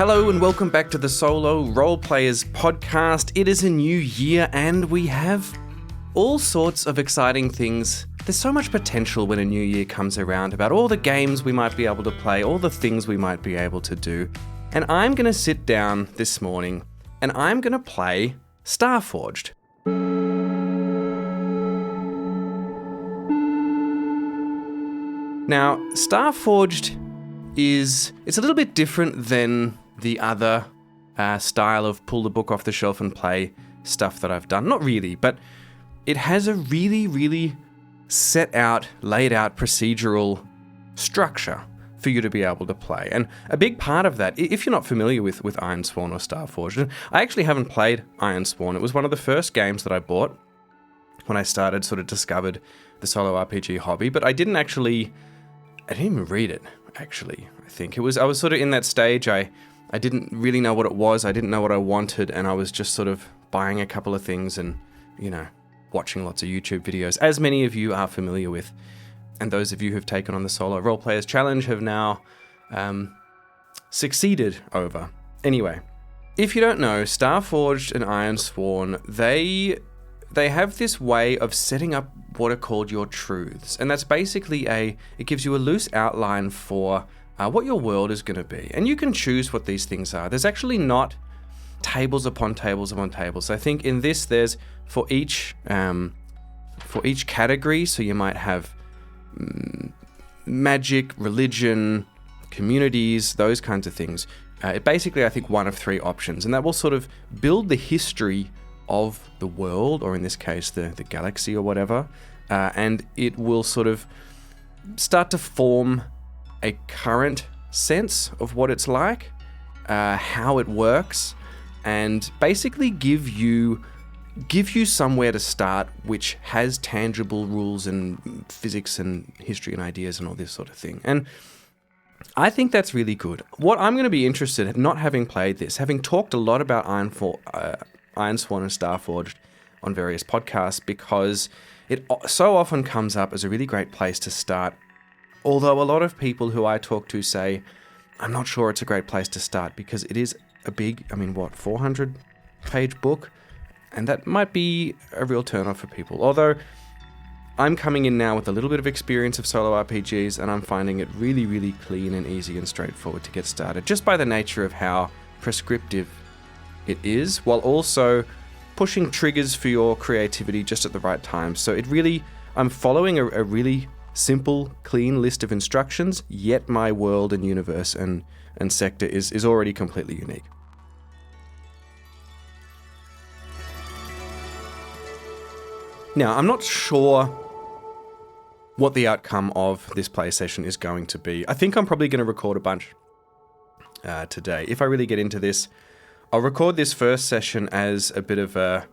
Hello and welcome back to the Solo RolePlayers Podcast. It is a new year and we have all sorts of exciting things. There's so much potential when a new year comes around about all the games we might be able to play, all the things we might be able to do. And I'm going to sit down this morning and I'm going to play Starforged. Now, Starforged it's a little bit different than the other style of pull the book off the shelf and play stuff that I've done. Not really, but it has a really, really laid out procedural structure for you to be able to play. And a big part of that, if you're not familiar with Ironsworn or Starforged, and I actually haven't played Ironsworn. It was one of the first games that I bought when I sort of discovered the solo RPG hobby, but I didn't even read it, actually. I think I was sort of in that stage. I didn't really know what it was. I didn't know what I wanted, and I was just sort of buying a couple of things and, watching lots of YouTube videos, as many of you are familiar with. And those of you who've taken on the Solo RolePlayers Challenge have now succeeded over. Anyway, if you don't know, Starforged and Ironsworn, they have this way of setting up what are called your truths. And that's basically it gives you a loose outline for what your world is going to be. And you can choose what these things are. There's actually not tables upon tables upon tables. I think in this, there's for each category, so you might have magic, religion, communities, those kinds of things. Basically, I think one of three options. And that will sort of build the history of the world, or in this case, the galaxy or whatever, and it will sort of start to form a current sense of what it's like, how it works, and basically give you somewhere to start which has tangible rules and physics and history and ideas and all this sort of thing. And I think that's really good. What I'm going to be interested in, not having played this, having talked a lot about Ironsworn and Starforged on various podcasts, because it so often comes up as a really great place to start. Although a lot of people who I talk to say, I'm not sure it's a great place to start because it is a big, 400-page book, and that might be a real turn-off for people. Although I'm coming in now with a little bit of experience of solo RPGs, and I'm finding it really, really clean and easy and straightforward to get started, just by the nature of how prescriptive it is, while also pushing triggers for your creativity just at the right time. So I'm following a really simple, clean list of instructions, yet my world and universe and sector is already completely unique. Now, I'm not sure what the outcome of this play session is going to be. I think I'm probably going to record a bunch today. If I really get into this, I'll record this first session as a bit of a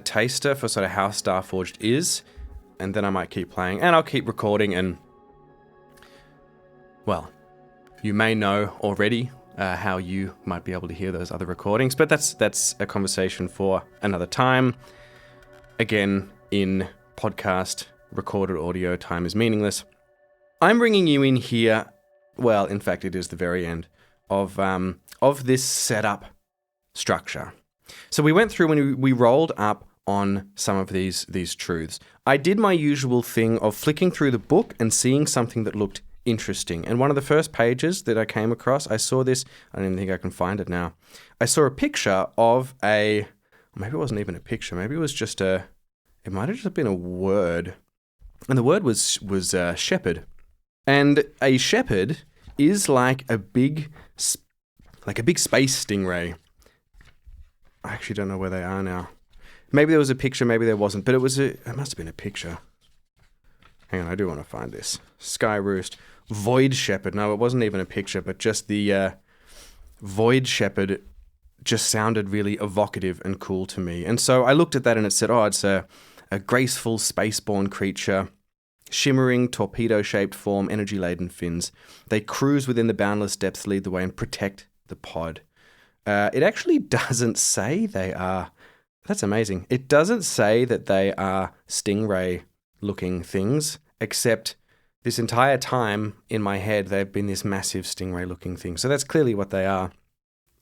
taster for sort of how Starforged is, and then I might keep playing, and I'll keep recording, and, well, you may know already how you might be able to hear those other recordings, but that's a conversation for another time. Again, in podcast, recorded audio, time is meaningless. I'm bringing you in here, well, in fact, it is the very end of this setup structure. So we went through when we rolled up on some of these truths. I did my usual thing of flicking through the book and seeing something that looked interesting. And one of the first pages that I came across, I saw this, I don't even think I can find it now. I saw a picture of maybe it wasn't even a picture, maybe it was just it might have just been a word. And the word was shepherd. And a shepherd is like a big space stingray. I actually don't know where they are now. Maybe there was a picture, maybe there wasn't, but it must have been a picture. Hang on, I do want to find this. Sky Roost. Void Shepherd. No, it wasn't even a picture, but just the Void Shepherd just sounded really evocative and cool to me. And so I looked at that and it said, it's a graceful spaceborne creature, shimmering torpedo-shaped form, energy-laden fins. They cruise within the boundless depths, lead the way, and protect the pod. It actually doesn't say they are. That's amazing. It doesn't say that they are stingray-looking things, except this entire time in my head they've been this massive stingray-looking thing. So that's clearly what they are.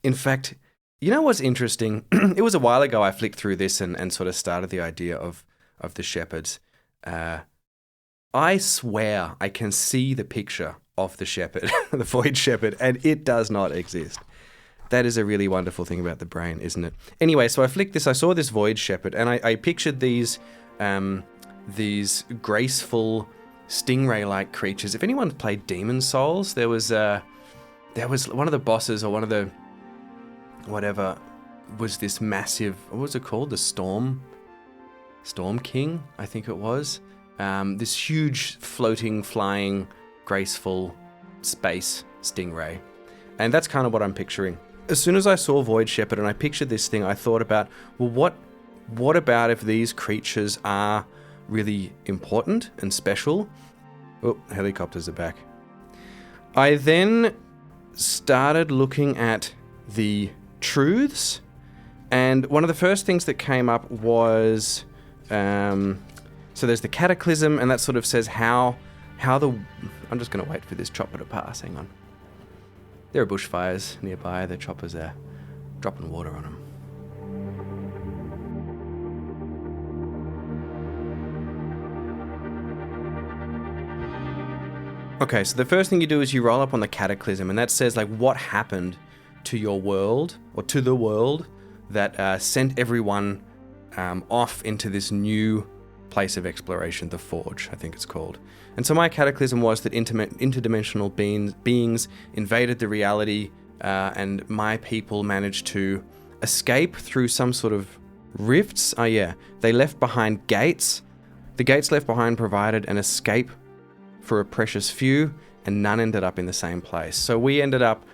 In fact, you know what's interesting? It was a while ago I flicked through this and sort of started the idea of the shepherds. I swear I can see the picture of the shepherd, the void shepherd, and it does not exist. That is a really wonderful thing about the brain, isn't it? Anyway, so I flicked this, I saw this void shepherd, and I pictured these graceful stingray-like creatures. If anyone played Demon Souls, there was one of the bosses, or one of the whatever, was this massive, what was it called? The Storm King, I think it was. This huge, floating, flying, graceful space stingray. And that's kind of what I'm picturing. As soon as I saw Void Shepherd and I pictured this thing, I thought about, well, what about if these creatures are really important and special? Oh, helicopters are back. I then started looking at the truths, and one of the first things that came up was... So there's the cataclysm, and that sort of says how the... I'm just going to wait for this chopper to pass. Hang on. There are bushfires nearby. The choppers are dropping water on them. Okay, so the first thing you do is you roll up on the cataclysm, and that says like what happened to your world, or to the world, that sent everyone off into this new place of exploration, the Forge, I think it's called. And so my cataclysm was that interdimensional beings invaded the reality, and my people managed to escape through some sort of rifts. Oh yeah, they left behind gates. The gates left behind provided an escape for a precious few, and none ended up in the same place. So we ended up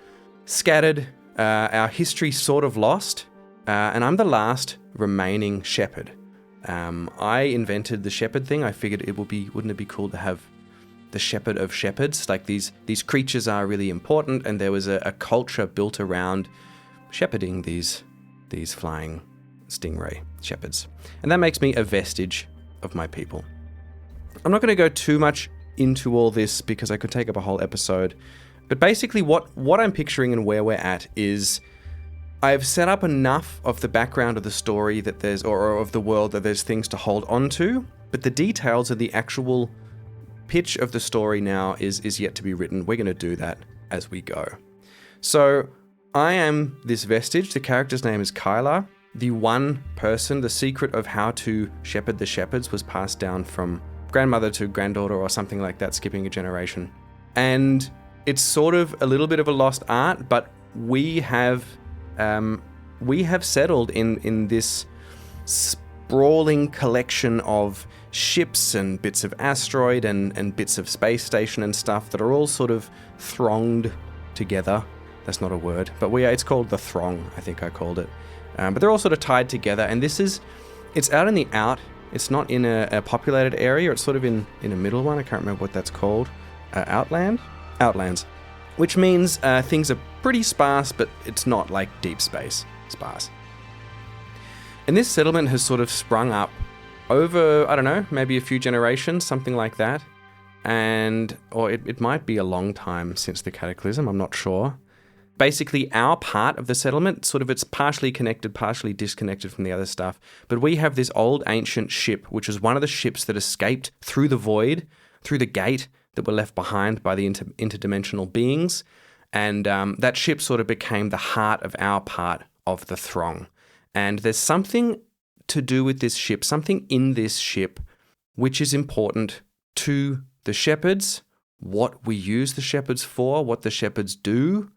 scattered, our history sort of lost, and I'm the last remaining shepherd. I invented the shepherd thing. I figured wouldn't it be cool to have the shepherd of shepherds? Like these creatures are really important, and there was a culture built around shepherding these flying stingray shepherds. And that makes me a vestige of my people. I'm not going to go too much into all this because I could take up a whole episode. But basically what I'm picturing and where we're at is I've set up enough of the background of the story that there's, or of the world, that there's things to hold on to, but the details of the actual pitch of the story now is yet to be written. We're going to do that as we go. So I am this vestige. The character's name is Kyla. The one person, the secret of how to shepherd the shepherds was passed down from grandmother to granddaughter or something like that, skipping a generation. And it's sort of a little bit of a lost art, but we have settled in this sprawling collection of ships and bits of asteroid and bits of space station and stuff that are all sort of thronged together. That's not a word, but it's called the Throng, I think I called it. But they're all sort of tied together, and it's out in the out. It's not in a populated area. It's sort of in a middle one. I can't remember what that's called. Outlands. Which means things are pretty sparse, but it's not like deep space sparse. And this settlement has sort of sprung up over, I don't know, maybe a few generations, something like that. Or it might be a long time since the cataclysm, I'm not sure. Basically, our part of the settlement, sort of it's partially connected, partially disconnected from the other stuff. But we have this old ancient ship, which is one of the ships that escaped through the void, through the gate that were left behind by the interdimensional beings. And that ship sort of became the heart of our part of the Throng. And there's something to do with this ship, something in this ship, which is important to the shepherds, what we use the shepherds for, what the shepherds do.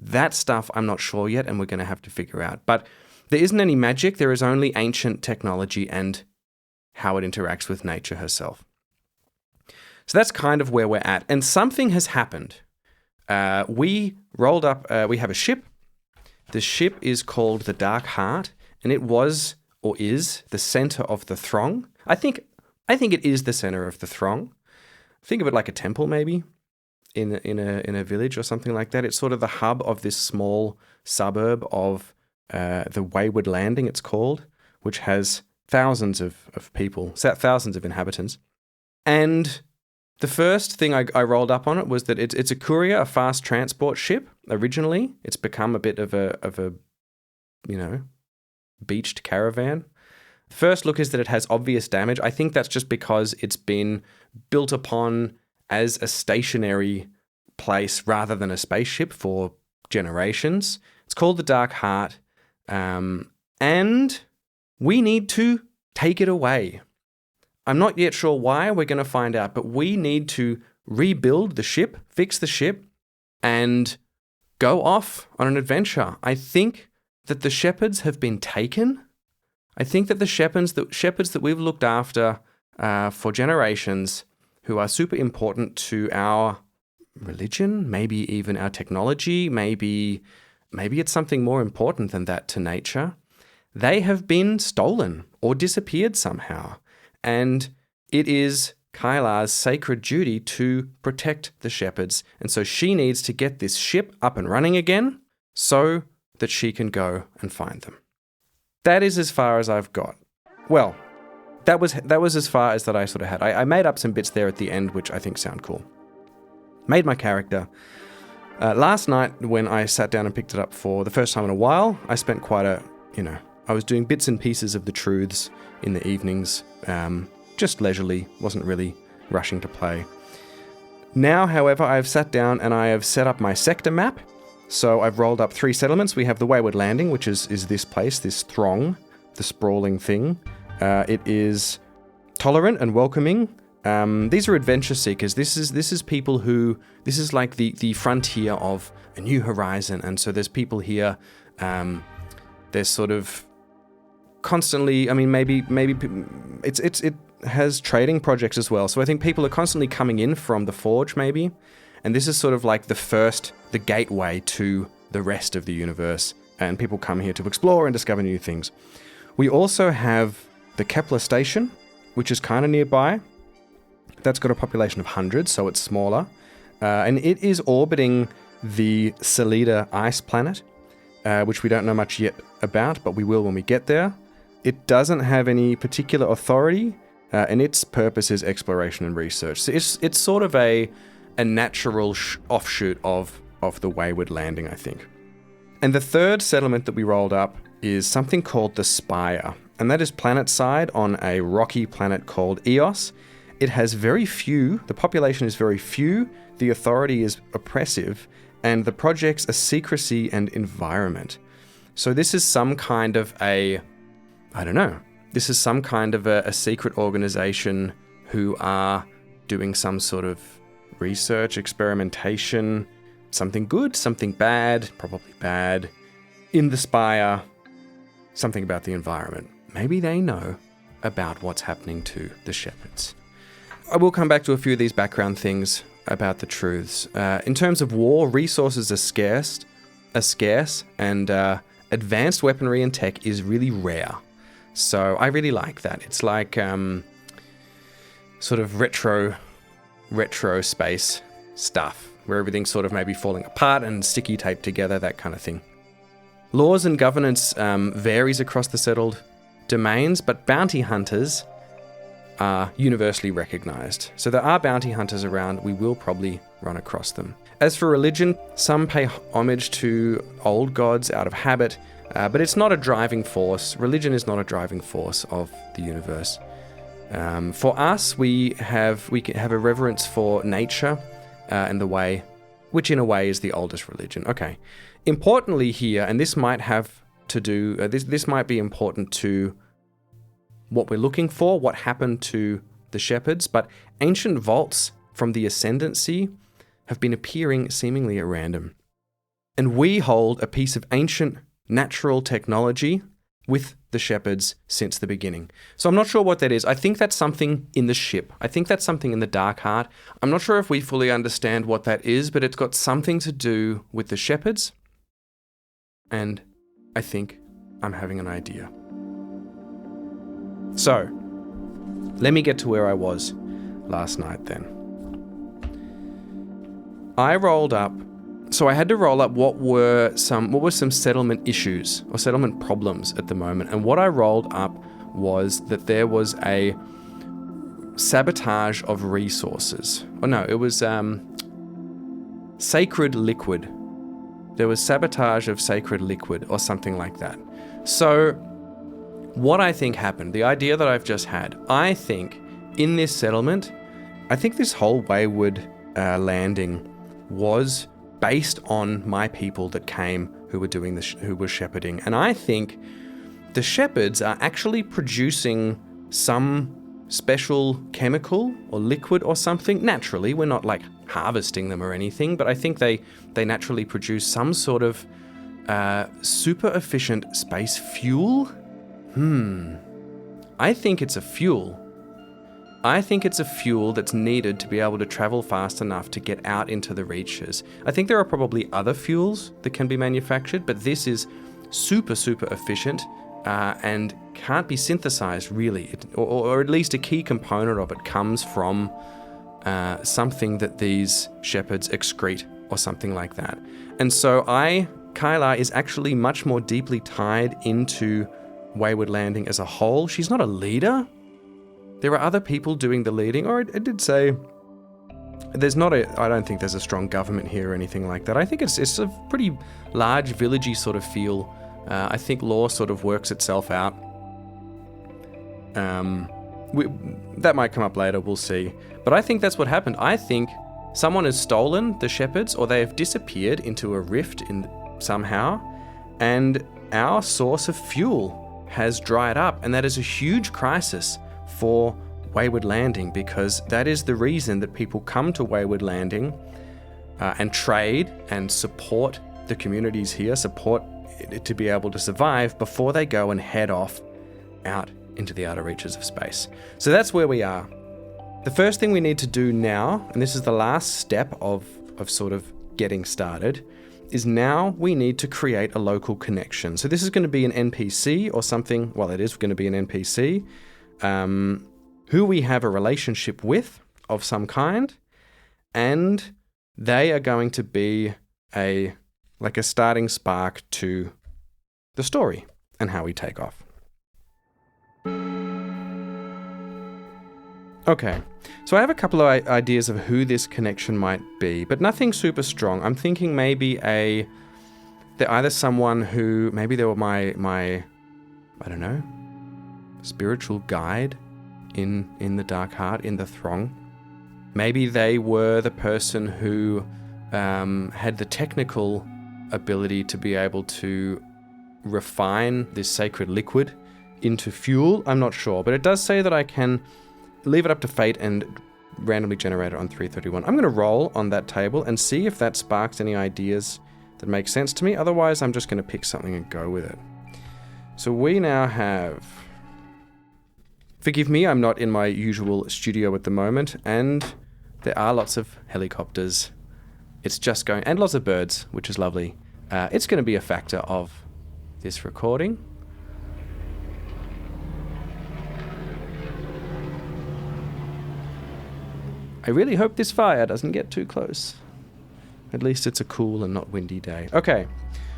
That stuff I'm not sure yet, and we're going to have to figure out. But there isn't any magic. There is only ancient technology and how it interacts with nature herself. So that's kind of where we're at. And something has happened. We rolled up, we have a ship. The ship is called the Dark Heart, and it was, or is, the center of the Throng. I think it is the center of the Throng. Think of it like a temple, maybe. In a village or something like that. It's sort of the hub of this small suburb of the Wayward Landing, it's called, which has thousands of people, thousands of inhabitants. And The first thing I rolled up on it was that it's a courier, a fast transport ship. Originally, it's become a bit of a beached caravan. The first look is that it has obvious damage. I think that's just because it's been built upon as a stationary place rather than a spaceship for generations. It's called the Dark Heart, and we need to take it away. I'm not yet sure why, we're going to find out, but we need to rebuild the ship, fix the ship, and go off on an adventure. I think that the shepherds have been taken. I think that the shepherds that we've looked after for generations, who are super important to our religion, maybe even our technology, maybe it's something more important than that to nature, they have been stolen or disappeared somehow. And it is Kyla's sacred duty to protect the shepherds. And so she needs to get this ship up and running again so that she can go and find them. That is as far as I've got. Well, that was as far as that I sort of had. I made up some bits there at the end, which I think sound cool. Made my character. Last night, when I sat down and picked it up for the first time in a while, I spent quite I was doing bits and pieces of the truths in the evenings, just leisurely, wasn't really rushing to play. Now, however, I have sat down and I have set up my sector map. So I've rolled up 3 settlements. We have the Wayward Landing, which is this place, this throng, the sprawling thing. It is tolerant and welcoming. These are adventure seekers. This is people who, this is like the frontier of a new horizon. And so there's people here, there's sort of constantly, I mean, maybe it has trading projects as well. So I think people are constantly coming in from the Forge, maybe. And this is sort of like the gateway to the rest of the universe. And people come here to explore and discover new things. We also have the Kepler station, which is kind of nearby. That's got a population of hundreds, so it's smaller. And it is orbiting the Salida ice planet, which we don't know much yet about, but we will when we get there. It doesn't have any particular authority, and its purpose is exploration and research. So it's sort of a natural offshoot of the Wayward Landing, I think. And the third settlement that we rolled up is something called the Spire, and that is planet-side on a rocky planet called Eos. It has very few, the population is very few, the authority is oppressive, and the projects are secrecy and environment. So this is some kind of this is some kind of a secret organization who are doing some sort of research, experimentation, something good, something bad, probably bad. In the Spire, something about the environment. Maybe they know about what's happening to the shepherds. I will come back to a few of these background things about the truths. In terms of war, resources are scarce, and advanced weaponry and tech is really rare. So I really like that. It's like sort of retro space stuff, where everything's sort of maybe falling apart and sticky taped together, that kind of thing. Laws and governance varies across the settled domains, but bounty hunters are universally recognized. So there are bounty hunters around. We will probably run across them. As for religion, some pay homage to old gods out of habit, but it's not a driving force. Religion is not a driving force of the universe. For us, we have a reverence for nature and the way, which in a way is the oldest religion. Okay. Importantly here, and this might have to do, this might be important to what we're looking for, what happened to the shepherds, but ancient vaults from the Ascendancy have been appearing seemingly at random. And we hold a piece of ancient natural technology with the shepherds since the beginning. So I'm not sure what that is. I think that's something in the ship. I think that's something in the Dark Heart. I'm not sure if we fully understand what that is, but it's got something to do with the shepherds. And I think I'm having an idea. So, let me get to where I was last night then. I had to roll up what were some settlement issues or settlement problems at the moment. And what I rolled up was that there was a sabotage of resources. Oh no, it was sacred liquid. There was sabotage of sacred liquid or something like that. So what I think happened, the idea that I've just had, I think in this settlement, I think this whole wayward landing was based on my people that came who were doing who were shepherding. And I think the shepherds are actually producing some special chemical or liquid or something. Naturally, we're not like harvesting them or anything, but I think they naturally produce some sort of super efficient space fuel. I think it's a fuel. I think it's a fuel that's needed to be able to travel fast enough to get out into the reaches. I think there are probably other fuels that can be manufactured, but this is super, super efficient and can't be synthesized really, or at least a key component of it comes from something that these shepherds excrete or something like that. And so Kyla is actually much more deeply tied into Wayward Landing as a whole. She's not a leader. There are other people doing the leading, or I did say I don't think there's a strong government here or anything like that. I think it's a pretty large villagey sort of feel. I think law sort of works itself out. That might come up later, we'll see. But I think that's what happened. I think someone has stolen the shepherds, or they have disappeared into a rift somehow, and our source of fuel has dried up, and that is a huge crisis for Wayward Landing, because that is the reason that people come to Wayward Landing and trade and support the communities here, support it to be able to survive before they go and head off out into the outer reaches of space. So that's where we are. The first thing we need to do now, and this is the last step of sort of getting started, is now we need to create a local connection. So this is going to be an NPC or something, well, it is going to be an NPC, who we have a relationship with of some kind, and they are going to be a starting spark to the story and how we take off. Okay, so I have a couple of ideas of who this connection might be, but nothing super strong. I'm thinking maybe they're either someone who, maybe they were my I don't know, spiritual guide in the Dark Heart, in the Throng. Maybe they were the person who had the technical ability to be able to refine this sacred liquid into fuel. I'm not sure, but it does say that I can leave it up to fate and randomly generate it on 331. I'm going to roll on that table and see if that sparks any ideas that make sense to me. Otherwise, I'm just going to pick something and go with it. So we now have... Forgive me, I'm not in my usual studio at the moment, and there are lots of helicopters. It's just going... And lots of birds, which is lovely. It's going to be a factor of this recording. I really hope this fire doesn't get too close. At least it's a cool and not windy day. Okay,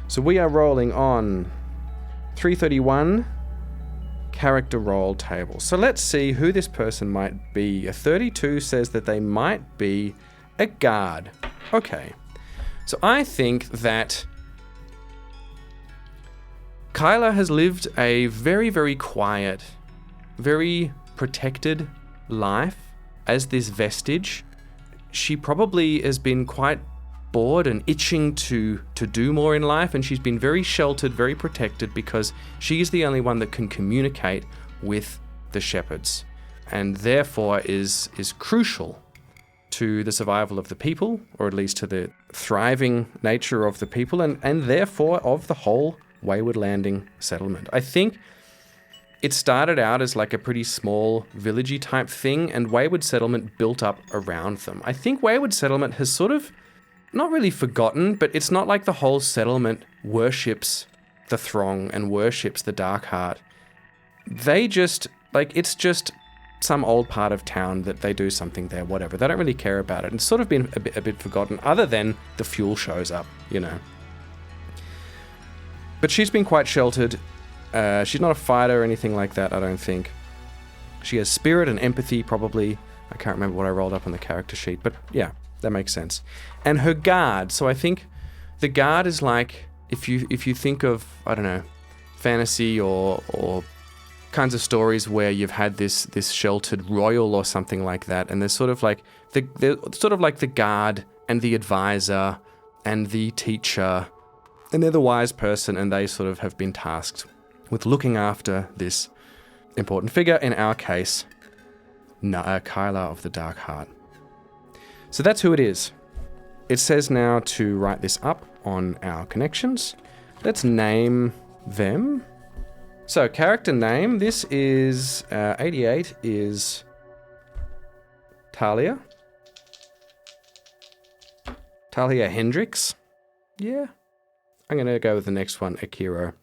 so we are rolling on 331 character roll table. So let's see who this person might be. A 32 says that they might be a guard. Okay, so I think that Kyla has lived a very, very quiet, very protected life as this vestige. She probably has been quite bored and itching to do more in life, and she's been very sheltered, very protected, because she is the only one that can communicate with the shepherds, and therefore is crucial to the survival of the people, or at least to the thriving nature of the people, and therefore of the whole Wayward Landing settlement. I think it started out as like a pretty small villagey type thing, and Wayward Settlement built up around them. I think Wayward Settlement has sort of not really forgotten, but it's not like the whole settlement worships the Throng and worships the Dark Heart. They just, like, it's just some old part of town that they do something there, whatever. They don't really care about it. It's sort of been a bit forgotten, other than the fuel shows up, you know. But she's been quite sheltered. She's not a fighter or anything like that, I don't think. She has spirit and empathy, probably. I can't remember what I rolled up on the character sheet, but yeah, that makes sense. And her guard. So I think the guard is like, if you think of, I don't know, fantasy or kinds of stories where you've had this sheltered royal or something like that, and they're sort of like the guard and the advisor and the teacher, and they're the wise person, and they sort of have been tasked with looking after this important figure, in our case, Kyla of the Dark Heart. So that's who it is. It says now to write this up on our connections. Let's name them. So, character name, this is 88 is Talia. Talia Hendricks. Yeah. I'm going to go with the next one, Akiro.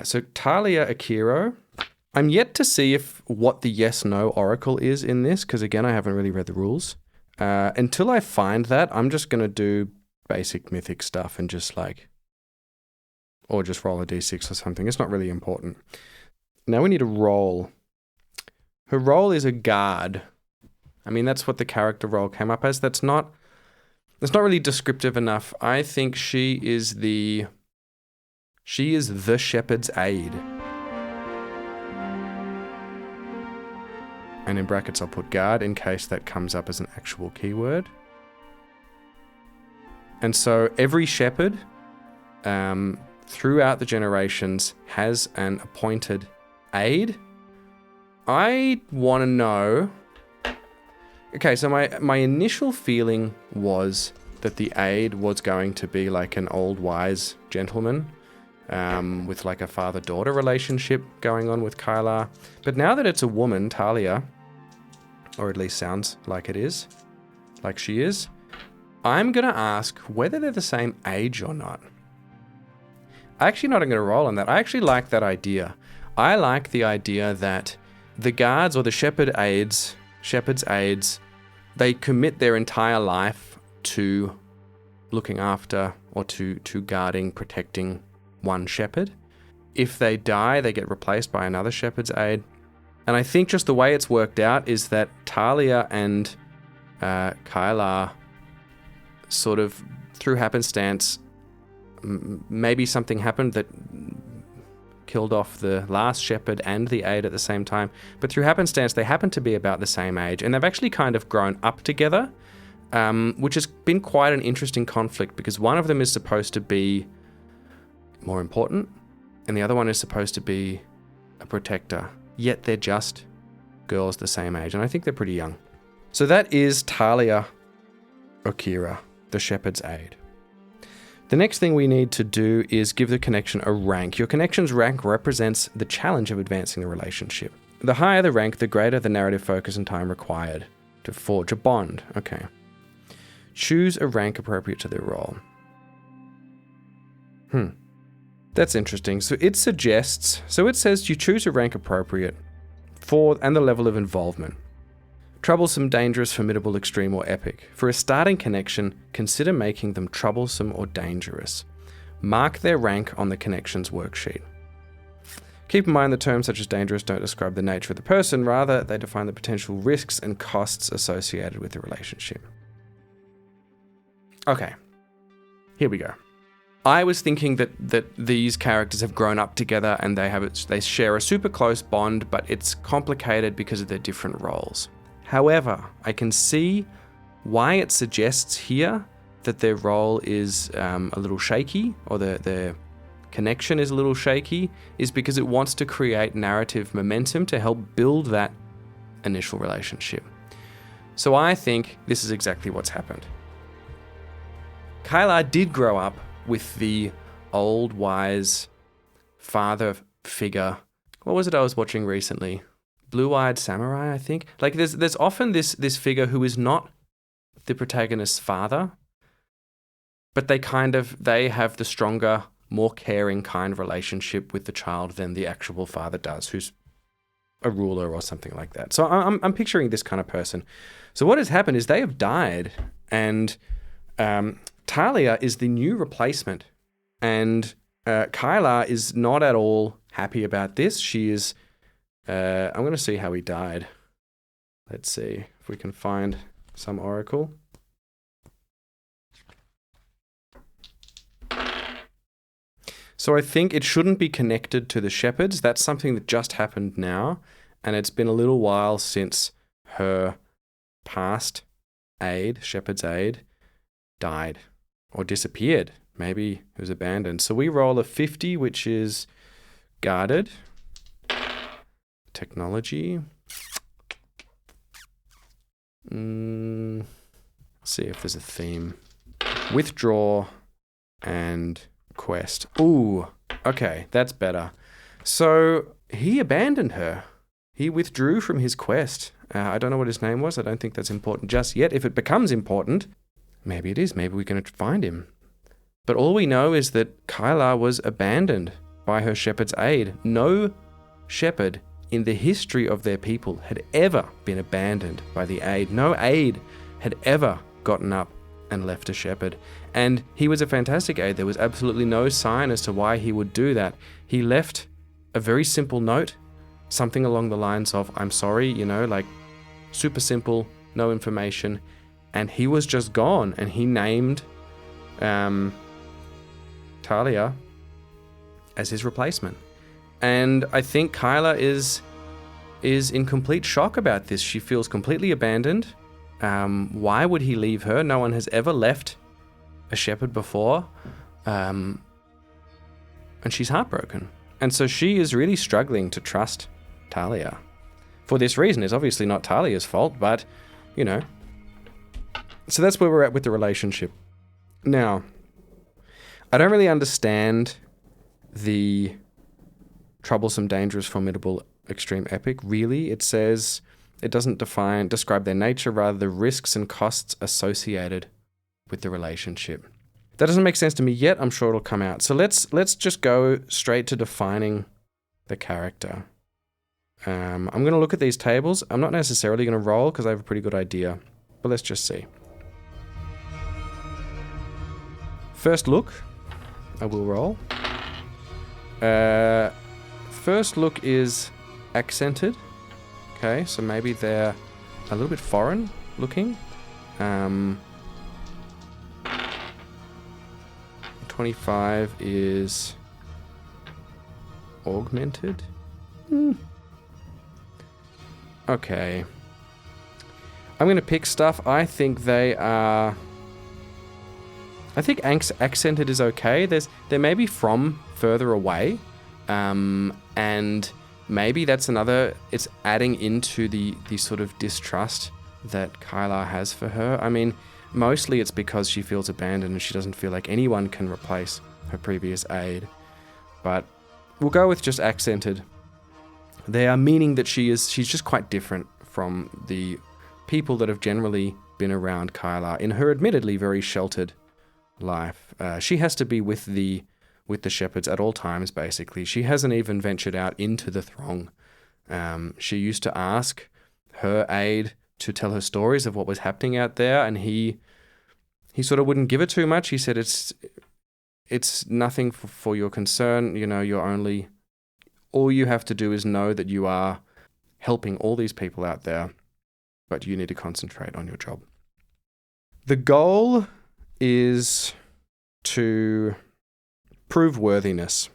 So, Talia Akiro. I'm yet to see what the yes-no oracle is in this, because again, I haven't really read the rules. Until I find that, I'm just going to do basic mythic stuff and just or just roll a d6 or something. It's not really important. Now we need a roll. Her role is a guard. I mean, that's what the character role came up as. That's not really descriptive enough. I think she is the shepherd's aide. And in brackets, I'll put guard in case that comes up as an actual keyword. And so every shepherd throughout the generations has an appointed aide. I want to know... Okay, so my initial feeling was that the aide was going to be like an old wise gentleman with like a father-daughter relationship going on with Kyla. But now that it's a woman, Talia, or at least sounds like it is, like she is, I'm going to ask whether they're the same age or not. Actually, not going to roll on that. I actually like that idea. I like the idea that the guards or the shepherd's aides, they commit their entire life to looking after or to guarding, protecting one shepherd. If they die, they get replaced by another shepherd's aide. And I think just the way it's worked out is that Talia and Kyla sort of, through happenstance, maybe something happened that killed off the last shepherd and the aide at the same time. But through happenstance, they happen to be about the same age. And they've actually kind of grown up together, which has been quite an interesting conflict because one of them is supposed to be more important and the other one is supposed to be a protector. Yet they're just girls the same age. And I think they're pretty young. So that is Talia Okira, the shepherd's aide. The next thing we need to do is give the connection a rank. Your connection's rank represents the challenge of advancing the relationship. The higher the rank, the greater the narrative focus and time required to forge a bond. Okay. Choose a rank appropriate to their role. That's interesting. So it says you choose a rank appropriate for and the level of involvement. Troublesome, dangerous, formidable, extreme, or epic. For a starting connection, consider making them troublesome or dangerous. Mark their rank on the connections worksheet. Keep in mind that terms such as dangerous don't describe the nature of the person, rather they define the potential risks and costs associated with the relationship. Okay, here we go. I was thinking that these characters have grown up together and they share a super close bond, but it's complicated because of their different roles. However, I can see why it suggests here that their role is a little shaky, or their connection is a little shaky, is because it wants to create narrative momentum to help build that initial relationship. So I think this is exactly what's happened. Kyla did grow up with the old wise father figure. What was it I was watching recently? Blue-Eyed Samurai, I think. Like there's often this figure who is not the protagonist's father, but they have the stronger, more caring kind relationship with the child than the actual father does, who's a ruler or something like that. So I'm picturing this kind of person. So what has happened is they have died, and Talia is the new replacement, and Kyla is not at all happy about this. She is I'm going to see how he died. Let's see if we can find some oracle. So I think it shouldn't be connected to the shepherds. That's something that just happened now, and it's been a little while since her past aide, shepherd's aide, died or disappeared. Maybe it was abandoned. So we roll a 50, which is guarded. Technology. Let's see if there's a theme. Withdraw and quest. Ooh, okay, that's better. So he abandoned her. He withdrew from his quest. I don't know what his name was. I don't think that's important just yet. If it becomes important, maybe it is. Maybe we're going to find him. But all we know is that Kyla was abandoned by her shepherd's aide. No shepherd in the history of their people had ever been abandoned by the aide. No aide had ever gotten up and left a shepherd. And he was a fantastic aide. There was absolutely no sign as to why he would do that. He left a very simple note, something along the lines of, I'm sorry, like super simple, no information. And he was just gone. And he named Talia as his replacement. And I think Kyla is in complete shock about this. She feels completely abandoned. Why would he leave her? No one has ever left a shepherd before. And she's heartbroken. And so she is really struggling to trust Talia. For this reason, it's obviously not Talia's fault, but, So that's where we're at with the relationship. Now, I don't really understand the troublesome, dangerous, formidable, extreme epic. Really, it says it doesn't describe their nature, rather the risks and costs associated with the relationship. That doesn't make sense to me yet. I'm sure it'll come out. So let's just go straight to defining the character. I'm going to look at these tables. I'm not necessarily going to roll because I have a pretty good idea, but let's just see. First look, I will roll. First look is accented. Okay, so maybe they're a little bit foreign looking. 25 is augmented. Okay. I'm going to pick stuff. I think accented is okay. They may be from further away. And maybe that's it's adding into the sort of distrust that Kyla has for her. I mean, mostly it's because she feels abandoned and she doesn't feel like anyone can replace her previous aide. But we'll go with just accented. They are meaning that she's just quite different from the people that have generally been around Kyla in her admittedly very sheltered life. She has to be with the shepherds at all times, basically. She hasn't even ventured out into the throng. She used to ask her aide to tell her stories of what was happening out there, and he sort of wouldn't give it too much. He said, it's nothing for your concern. All you have to do is know that you are helping all these people out there, but you need to concentrate on your job. The goal is to prove worthiness.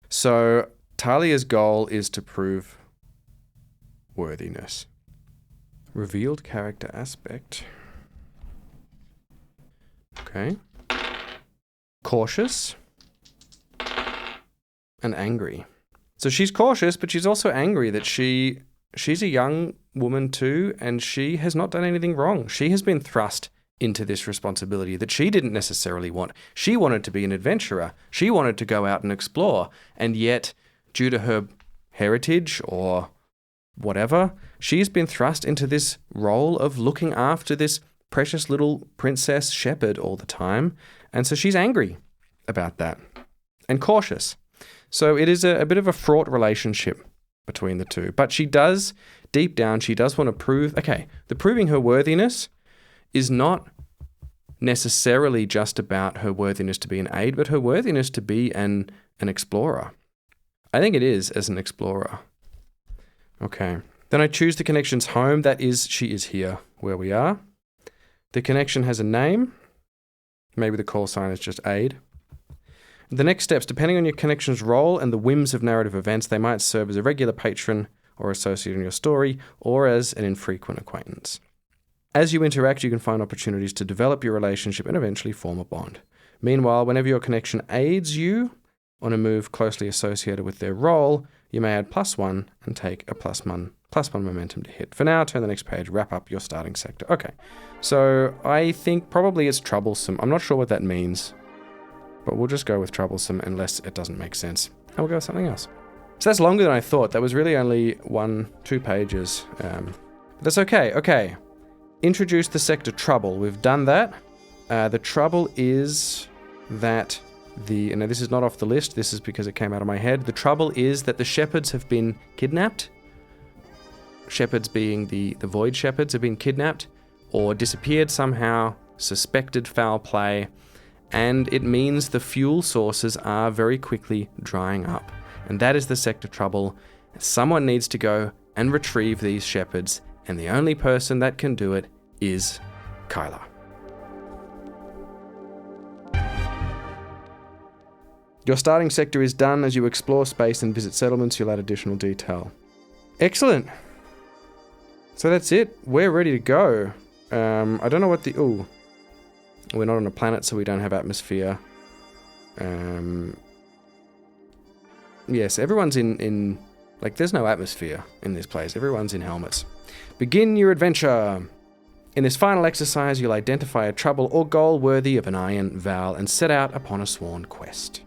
So Talia's goal is to prove worthiness. Revealed character aspect. Okay. Cautious and angry. So she's cautious, but she's also angry that she's a young woman too, and she has not done anything wrong. She has been thrust into this responsibility that she didn't necessarily want. She wanted to be an adventurer. She wanted to go out and explore. And yet, due to her heritage or whatever, she's been thrust into this role of looking after this precious little princess shepherd all the time. And so she's angry about that and cautious. So it is a bit of a fraught relationship between the two. But deep down, she does want to prove, the proving her worthiness is not necessarily just about her worthiness to be an aide, but her worthiness to be an explorer. I think it is as an explorer. Okay. Then I choose the connection's home. That is, she is here where we are. The connection has a name. Maybe the call sign is just aid. The next steps, depending on your connection's role and the whims of narrative events, they might serve as a regular patron or associate in your story, or as an infrequent acquaintance. As you interact, you can find opportunities to develop your relationship and eventually form a bond. Meanwhile, whenever your connection aids you on a move closely associated with their role, you may add +1 and take a +1 momentum to hit. For now, turn the next page, wrap up your starting sector. Okay, so I think probably it's troublesome. I'm not sure what that means, but we'll just go with troublesome unless it doesn't make sense. And we'll go with something else. So that's longer than I thought. That was really only 2 pages. But that's okay. Okay. Introduce the sector trouble. We've done that. The trouble is that now this is not off the list. This is because it came out of my head. The trouble is that the shepherds have been kidnapped. Shepherds being the void shepherds have been kidnapped or disappeared somehow, suspected foul play, and it means the fuel sources are very quickly drying up. And that is the sector trouble. Someone needs to go and retrieve these shepherds, and the only person that can do it is Kyla. Your starting sector is done. As you explore space and visit settlements, you'll add additional detail. Excellent. So that's it. We're ready to go. I don't know what we're not on a planet, so we don't have atmosphere. Yes, everyone's in there's no atmosphere in this place. Everyone's in helmets. Begin your adventure. In this final exercise, you'll identify a trouble or goal worthy of an iron vow and set out upon a sworn quest.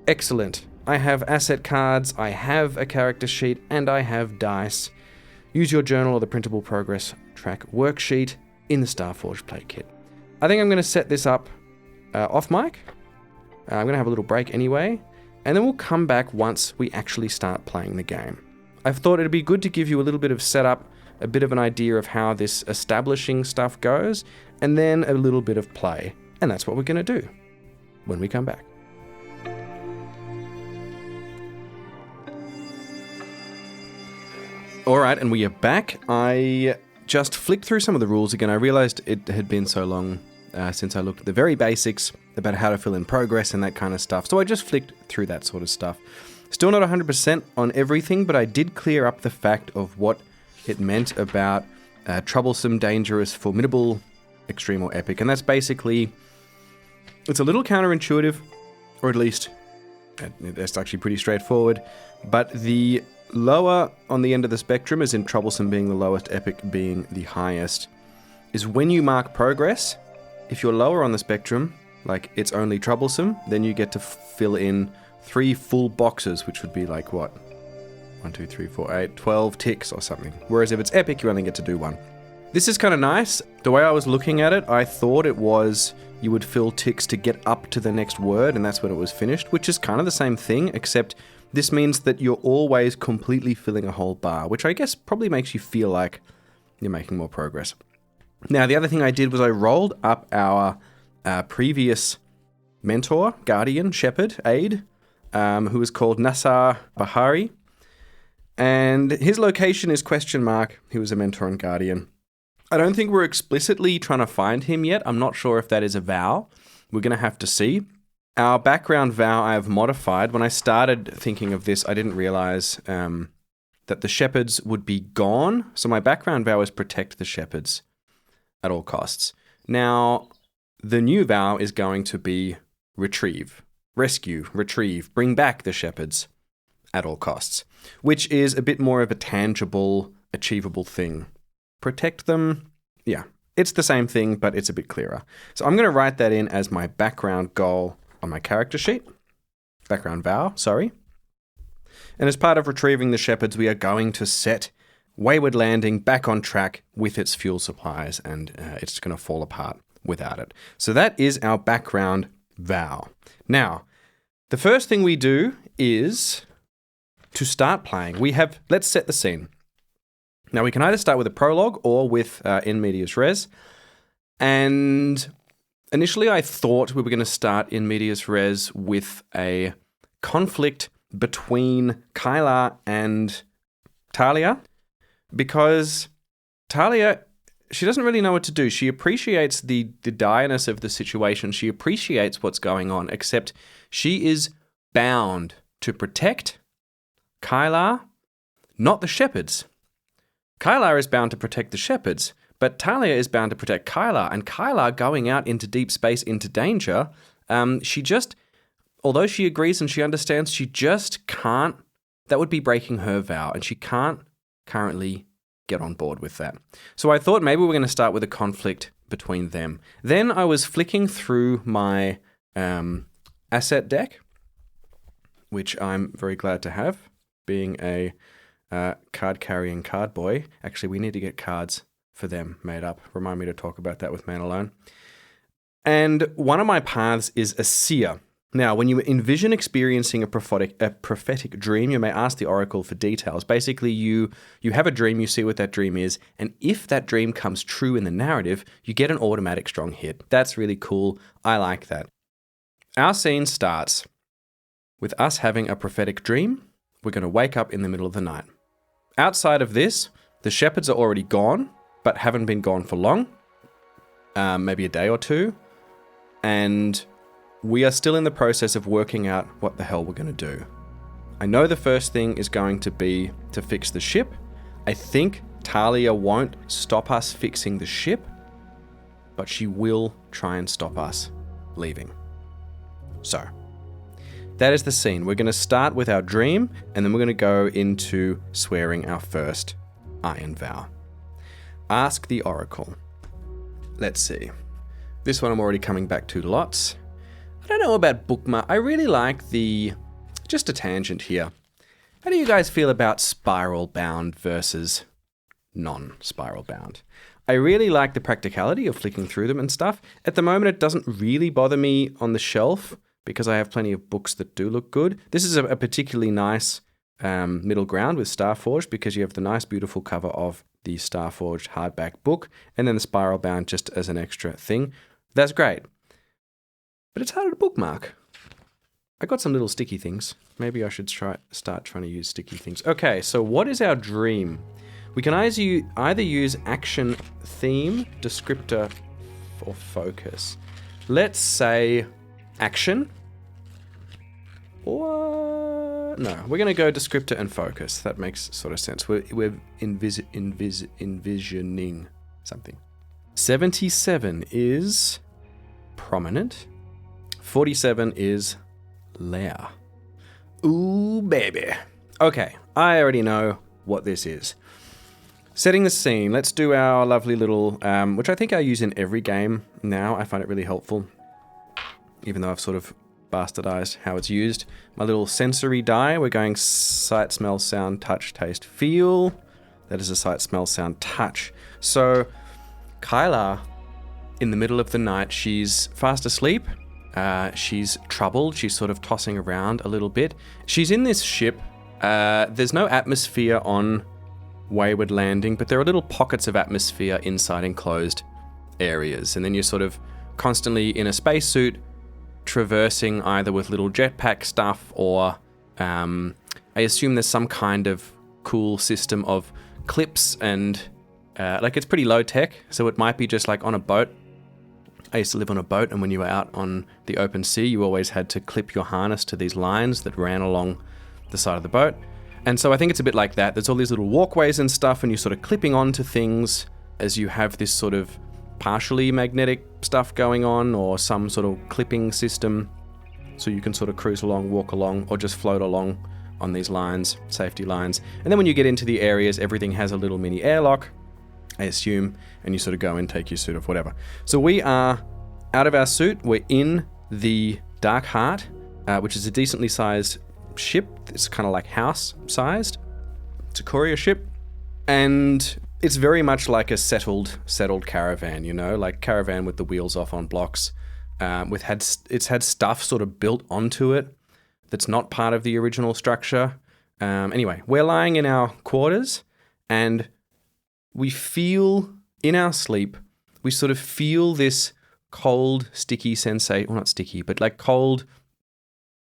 Excellent. I have asset cards, I have a character sheet, and I have dice. Use your journal or the printable progress track worksheet in the Starforged play kit. I think I'm going to set this up off mic. I'm going to have a little break anyway, and then we'll come back once we actually start playing the game. I thought it'd be good to give you a little bit of setup, a bit of an idea of how this establishing stuff goes, and then a little bit of play. And that's what we're going to do when we come back. All right, and we are back. I just flicked through some of the rules again. I realized it had been so long since I looked at the very basics about how to fill in progress and that kind of stuff. So I just flicked through that sort of stuff. Still not 100% on everything, but I did clear up the fact of what it meant about troublesome, dangerous, formidable, extreme, or epic. And that's basically, it's a little counterintuitive, or at least it's actually pretty straightforward. But the lower on the end of the spectrum, as in troublesome being the lowest, epic being the highest, is when you mark progress. If you're lower on the spectrum, like it's only troublesome, then you get to fill in 3 full boxes, which would be like what? 1, 2, 3, 4, 8, 12 ticks or something. Whereas if it's epic, you only get to do 1. This is kind of nice. The way I was looking at it, I thought it was you would fill ticks to get up to the next word, and that's when it was finished, which is kind of the same thing, except this means that you're always completely filling a whole bar, which I guess probably makes you feel like you're making more progress. Now, the other thing I did was I rolled up our previous mentor, guardian, shepherd, aide, who is called Nassar Bahari. And his location is ? He was a mentor and guardian. I don't think we're explicitly trying to find him yet. I'm not sure if that is a vow. We're going to have to see. Our background vow I have modified. When I started thinking of this, I didn't realize that the shepherds would be gone. So my background vow is protect the shepherds at all costs. Now, the new vow is going to be retrieve, rescue, retrieve, bring back the shepherds at all costs, which is a bit more of a tangible, achievable thing. Protect them, yeah, it's the same thing, but it's a bit clearer. So I'm going to write that in as my background goal on my character sheet. Background vow, sorry. And as part of retrieving the shepherds, we are going to set Wayward Landing back on track with its fuel supplies, and it's going to fall apart without it. So that is our background vow. Now, the first thing we do is to start playing. Let's set the scene. Now, we can either start with a prologue or with in medias res. And initially, I thought we were going to start in medias res with a conflict between Kyla and Talia. because Talia, she doesn't really know what to do. She appreciates the direness of the situation. She appreciates what's going on, except she is bound to protect Kylar, not the shepherds. Kylar is bound to protect the shepherds, but Talia is bound to protect Kylar, and Kylar going out into deep space, into danger, she just, although she agrees and she understands, she just can't, that would be breaking her vow, and she can't currently get on board with that. So I thought maybe we're going to start with a conflict between them. Then I was flicking through my asset deck, which I'm very glad to have, being a card-carrying card boy. Actually, we need to get cards for them made up. Remind me to talk about that with Man Alone. And one of my paths is a seer. Now, when you envision experiencing a prophetic dream, you may ask the oracle for details. Basically, you have a dream, you see what that dream is, and if that dream comes true in the narrative, you get an automatic strong hit. That's really cool. I like that. Our scene starts with us having a prophetic dream. We're going to wake up in the middle of the night. Outside of this, the shepherds are already gone, but haven't been gone for long, maybe a day or two, and we are still in the process of working out what the hell we're going to do. I know the first thing is going to be to fix the ship. I think Talia won't stop us fixing the ship, but she will try and stop us leaving. So, that is the scene. We're going to start with our dream, and then we're going to go into swearing our first iron vow. Ask the oracle. Let's see. This one I'm already coming back to lots. I don't know about bookmark. I really like just a tangent here. How do you guys feel about spiral bound versus non-spiral bound? I really like the practicality of flicking through them and stuff. At the moment, it doesn't really bother me on the shelf because I have plenty of books that do look good. This is a particularly nice middle ground with Starforged because you have the nice, beautiful cover of the Starforged hardback book and then the spiral bound just as an extra thing. That's great. But it's harder to bookmark. I got some little sticky things. Maybe I should start trying to use sticky things. Okay, so what is our dream? We can either use action, theme, descriptor, or focus. Let's say action. Or no, we're going to go descriptor and focus. That makes sort of sense. We're envisioning something. 77 is prominent. 47 is lair. Ooh, baby. Okay, I already know what this is. Setting the scene. Let's do our lovely little, which I think I use in every game now. I find it really helpful, even though I've sort of bastardized how it's used. My little sensory die. We're going sight, smell, sound, touch, taste, feel. That is a sight, smell, sound, touch. So, Kylar, in the middle of the night, she's fast asleep. She's troubled. She's sort of tossing around a little bit. She's in this ship. There's no atmosphere on Wayward Landing, but there are little pockets of atmosphere inside enclosed areas. And then you're sort of constantly in a spacesuit, traversing either with little jetpack stuff or I assume there's some kind of cool system of clips and it's pretty low tech. So it might be just like on a boat. I used to live on a boat, and when you were out on the open sea, you always had to clip your harness to these lines that ran along the side of the boat. And so I think it's a bit like that. There's all these little walkways and stuff, and you're sort of clipping onto things as you have this sort of partially magnetic stuff going on, or some sort of clipping system, so you can sort of cruise along, walk along, or just float along on these lines, safety lines. And then when you get into the areas, everything has a little mini airlock, I assume, and you sort of go and take your suit off, whatever. So we are out of our suit. We're in the Dark Heart, which is a decently sized ship. It's kind of like house-sized. It's a courier ship, and it's very much like a settled caravan, you know, like caravan with the wheels off on blocks. It's had stuff sort of built onto it that's not part of the original structure. Anyway, we're lying in our quarters, and we feel, in our sleep, we sort of feel this cold, sticky sensation, well, not sticky, but like cold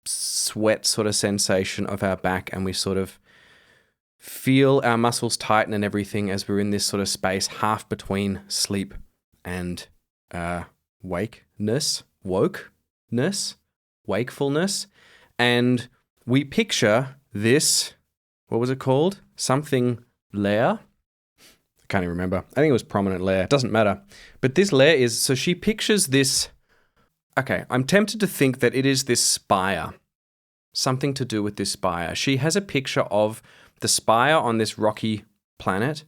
sweat sort of sensation of our back, and we sort of feel our muscles tighten and everything as we're in this sort of space half between sleep and wakefulness. And we picture this, what was it called? Something layer. I can't even remember. I think it was prominent layer. It doesn't matter. But this layer is, so she pictures this. Okay, I'm tempted to think that it is this spire. Something to do with this spire. She has a picture of the spire on this rocky planet,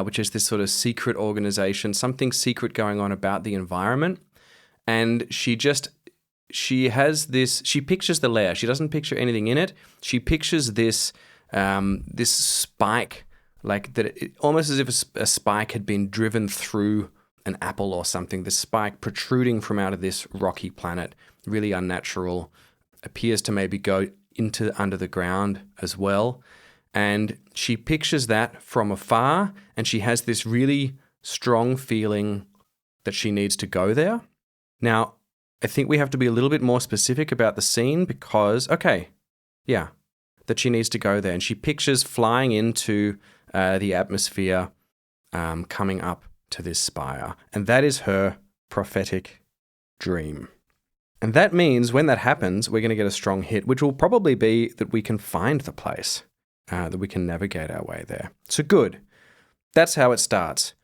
which is this sort of secret organization, something secret going on about the environment. And she pictures the layer. She doesn't picture anything in it. She pictures this spike, like that, almost as if a spike had been driven through an apple or something. This spike protruding from out of this rocky planet, really unnatural, appears to maybe go under the ground as well. And she pictures that from afar, and she has this really strong feeling that she needs to go there. Now, I think we have to be a little bit more specific about the scene because, that she needs to go there. And she pictures flying into the atmosphere, coming up to this spire. And that is her prophetic dream. And that means when that happens, we're going to get a strong hit, which will probably be that we can find the place, that we can navigate our way there. So good. That's how it starts.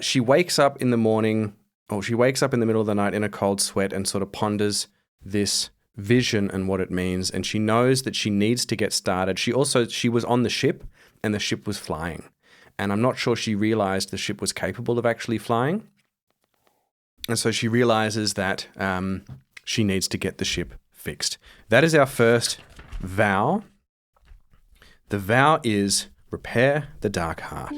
She wakes up in the morning, or she wakes up in the middle of the night in a cold sweat and sort of ponders this vision and what it means. And she knows that she needs to get started. She was on the ship and the ship was flying. And I'm not sure she realized the ship was capable of actually flying. And so she realizes that she needs to get the ship fixed. That is our first vow. The vow is repair the dark heart.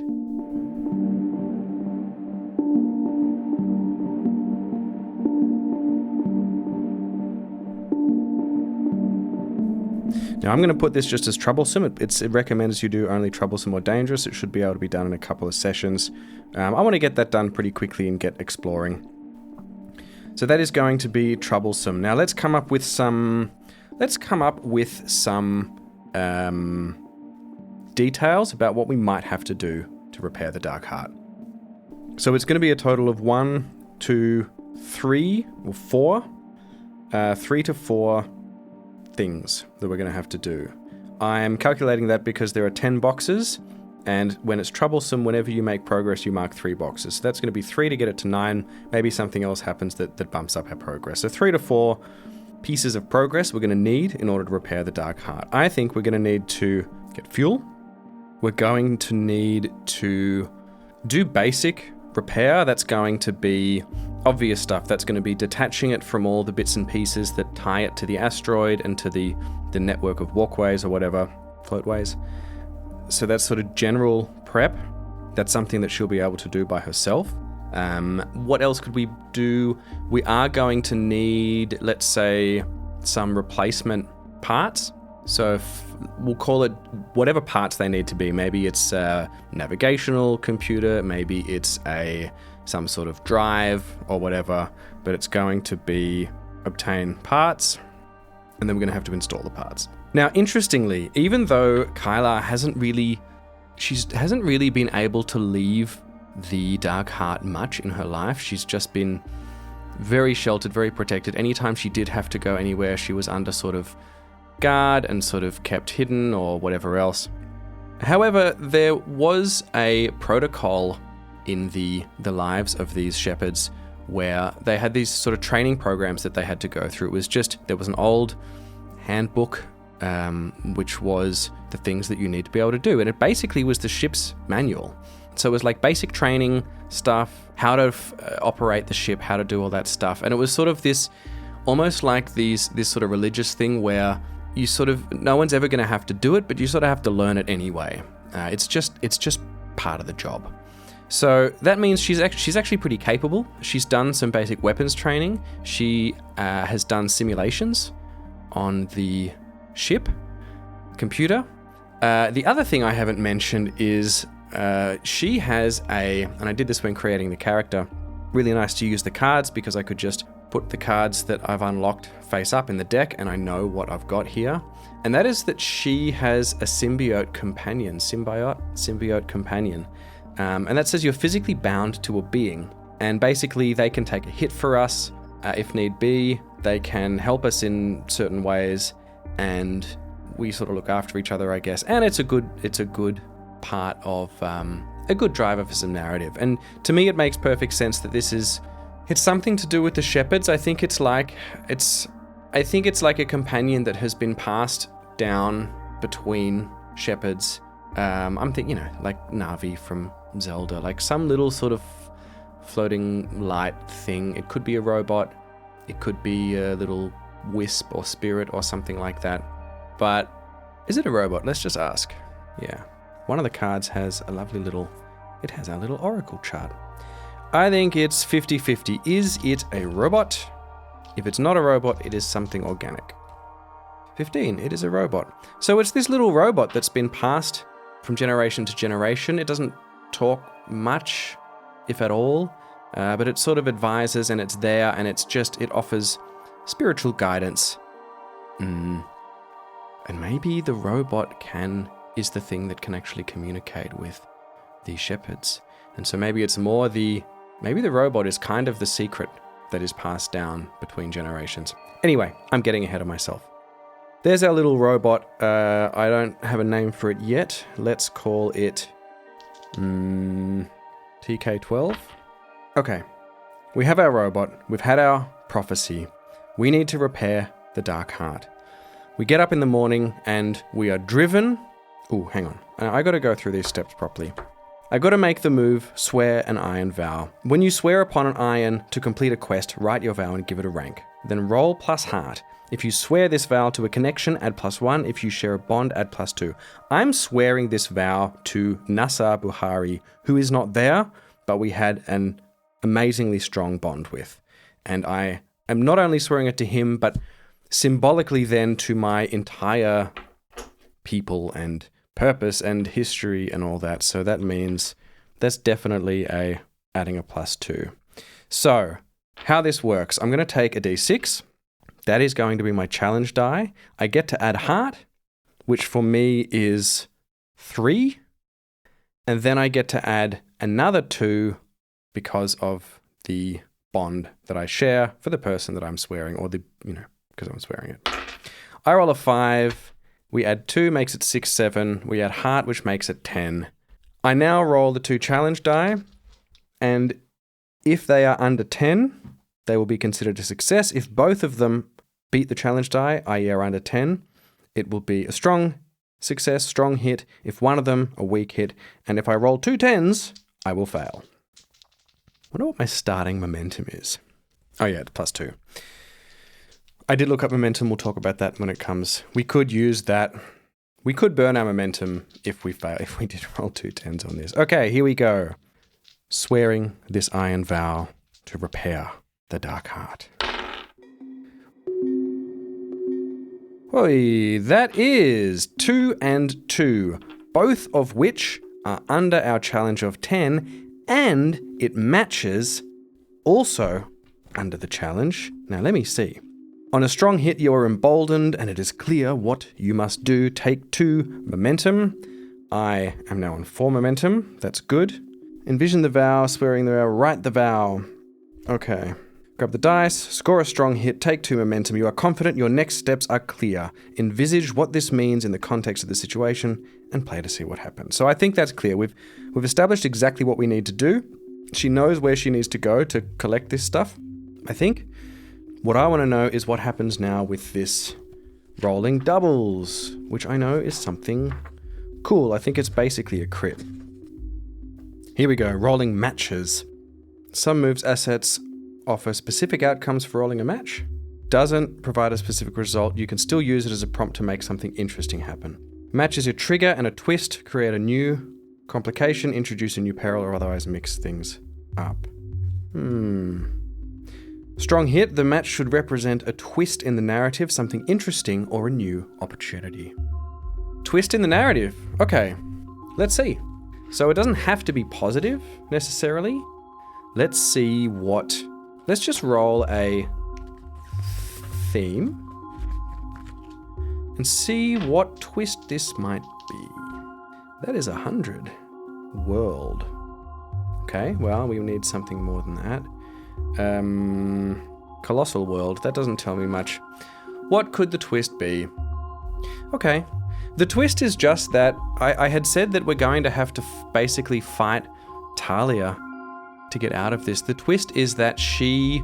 Now, I'm going to put this just as troublesome. It recommends you do only troublesome or dangerous. It should be able to be done in a couple of sessions. I want to get that done pretty quickly and get exploring. So that is going to be troublesome. Now, let's come up with some details about what we might have to do to repair the dark heart. So it's going to be a total of 3 to 4 things that we're going to have to do. I'm calculating that because there are 10 boxes, and when it's troublesome, whenever you make progress, you mark 3 boxes. So that's going to be 3 to get it to 9. Maybe something else happens that bumps up our progress. So 3 to 4 pieces of progress we're going to need in order to repair the dark heart. I think we're going to need to get fuel. We're going to need to do basic repair. That's going to be obvious stuff. That's going to be detaching it from all the bits and pieces that tie it to the asteroid and to the network of walkways or whatever, floatways. So that's sort of general prep. That's something that she'll be able to do by herself. What else could we do? We are going to need, let's say, some replacement parts. So we'll call it whatever parts they need to be. Maybe it's a navigational computer, maybe it's some sort of drive or whatever, but it's going to be obtain parts, and then we're going to have to install the parts. Now, interestingly, even though Kyla hasn't really been able to leave the Dark Heart much in her life. She's just been very sheltered, very protected. Anytime she did have to go anywhere, she was under sort of guard and sort of kept hidden or whatever else. However, there was a protocol in the lives of these shepherds where they had these sort of training programs that they had to go through. It was just, there was an old handbook, which was the things that you need to be able to do. And it basically was the ship's manual. So it was like basic training stuff, how to operate the ship, how to do all that stuff. And it was sort of this, almost like this sort of religious thing where you sort of, no one's ever going to have to do it, but you sort of have to learn it anyway. It's just part of the job. So that means she's actually pretty capable. She's done some basic weapons training. She has done simulations on the ship computer. The other thing I haven't mentioned is she has and I did this when creating the character, really nice to use the cards because I could just put the cards that I've unlocked face up in the deck and I know what I've got here. And that is that she has a symbiote companion. Symbiote companion. And that says you're physically bound to a being. And basically they can take a hit for us if need be. They can help us in certain ways. And we sort of look after each other, I guess. And it's a good part of a good driver for some narrative. And to me, it makes perfect sense that it's something to do with the shepherds. I think it's like a companion that has been passed down between shepherds. I'm thinking, like Navi from Zelda, like some little sort of floating light thing. It could be a robot. It could be a little wisp or spirit or something like that. But is it a robot? Let's just ask. Yeah. One of the cards has a lovely it has our little oracle chart. I think it's 50-50. Is it a robot? If it's not a robot, it is something organic. 15, it is a robot. So it's this little robot that's been passed from generation to generation. It doesn't talk much, if at all, but it sort of advises and it's there and it offers spiritual guidance. And maybe the robot is the thing that can actually communicate with the shepherds. And so maybe it's more maybe the robot is kind of the secret that is passed down between generations. Anyway, I'm getting ahead of myself. There's our little robot. I don't have a name for it yet. Let's call it TK12. Okay, we have our robot. We've had our prophecy. We need to repair the dark heart. We get up in the morning and we are driven. Ooh, hang on. I got to go through these steps properly. I got to make the move, swear an iron vow. When you swear upon an iron to complete a quest, write your vow and give it a rank. Then roll plus heart. If you swear this vow to a connection, add +1. If you share a bond, add +2. I'm swearing this vow to Nassar Buhari, who is not there, but we had an amazingly strong bond with. And I am not only swearing it to him, but symbolically then to my entire people and purpose and history and all that. So that means that's definitely adding a +2. So how this works, I'm going to take a D6. That is going to be my challenge die. I get to add heart, which for me is 3. And then I get to add another 2 because of the bond that I share for the person that I'm swearing, or because I'm swearing it. I roll a 5. We add 2, makes it 6, 7. We add heart, which makes it 10. I now roll the 2 challenge die, and if they are under 10, they will be considered a success. If both of them beat the challenge die, i.e. are under 10, it will be a strong success, strong hit. If one of them, a weak hit. And if I roll 2 10s, I will fail. I wonder what my starting momentum is. Oh yeah, it's +2. I did look up momentum. We'll talk about that when it comes. We could use that. We could burn our momentum if we fail, if we did roll 2 10s on this. Okay, here we go. Swearing this iron vow to repair the dark heart. Oi, that is 2 and 2, both of which are under our challenge of 10, and it matches also under the challenge. Now let me see. On a strong hit, you are emboldened, and it is clear what you must do. Take 2 momentum. I am now on 4 momentum. That's good. Envision the vow, swearing the vow, write the vow. Okay. Grab the dice, score a strong hit, take 2 momentum. You are confident, your next steps are clear. Envisage what this means in the context of the situation and play to see what happens. So I think that's clear. We've established exactly what we need to do. She knows where she needs to go to collect this stuff, I think. What I want to know is what happens now with this rolling doubles, which I know is something cool. I think it's basically a crit. Here we go, rolling matches. Some moves, assets offer specific outcomes for rolling a match. Doesn't provide a specific result. You can still use it as a prompt to make something interesting happen. Match is a trigger and a twist. Create a new complication, introduce a new peril, or otherwise mix things up. Strong hit. The match should represent a twist in the narrative, something interesting, or a new opportunity. Twist in the narrative. Okay, let's see. So it doesn't have to be positive necessarily. Let's see what... Let's just roll a theme and see what twist this might be. That is 100. World. Okay, well, we need something more than that. Colossal world. That doesn't tell me much. What could the twist be? Okay. The twist is just that I had said that we're going to have to basically fight Talia to get out of this. The twist is that she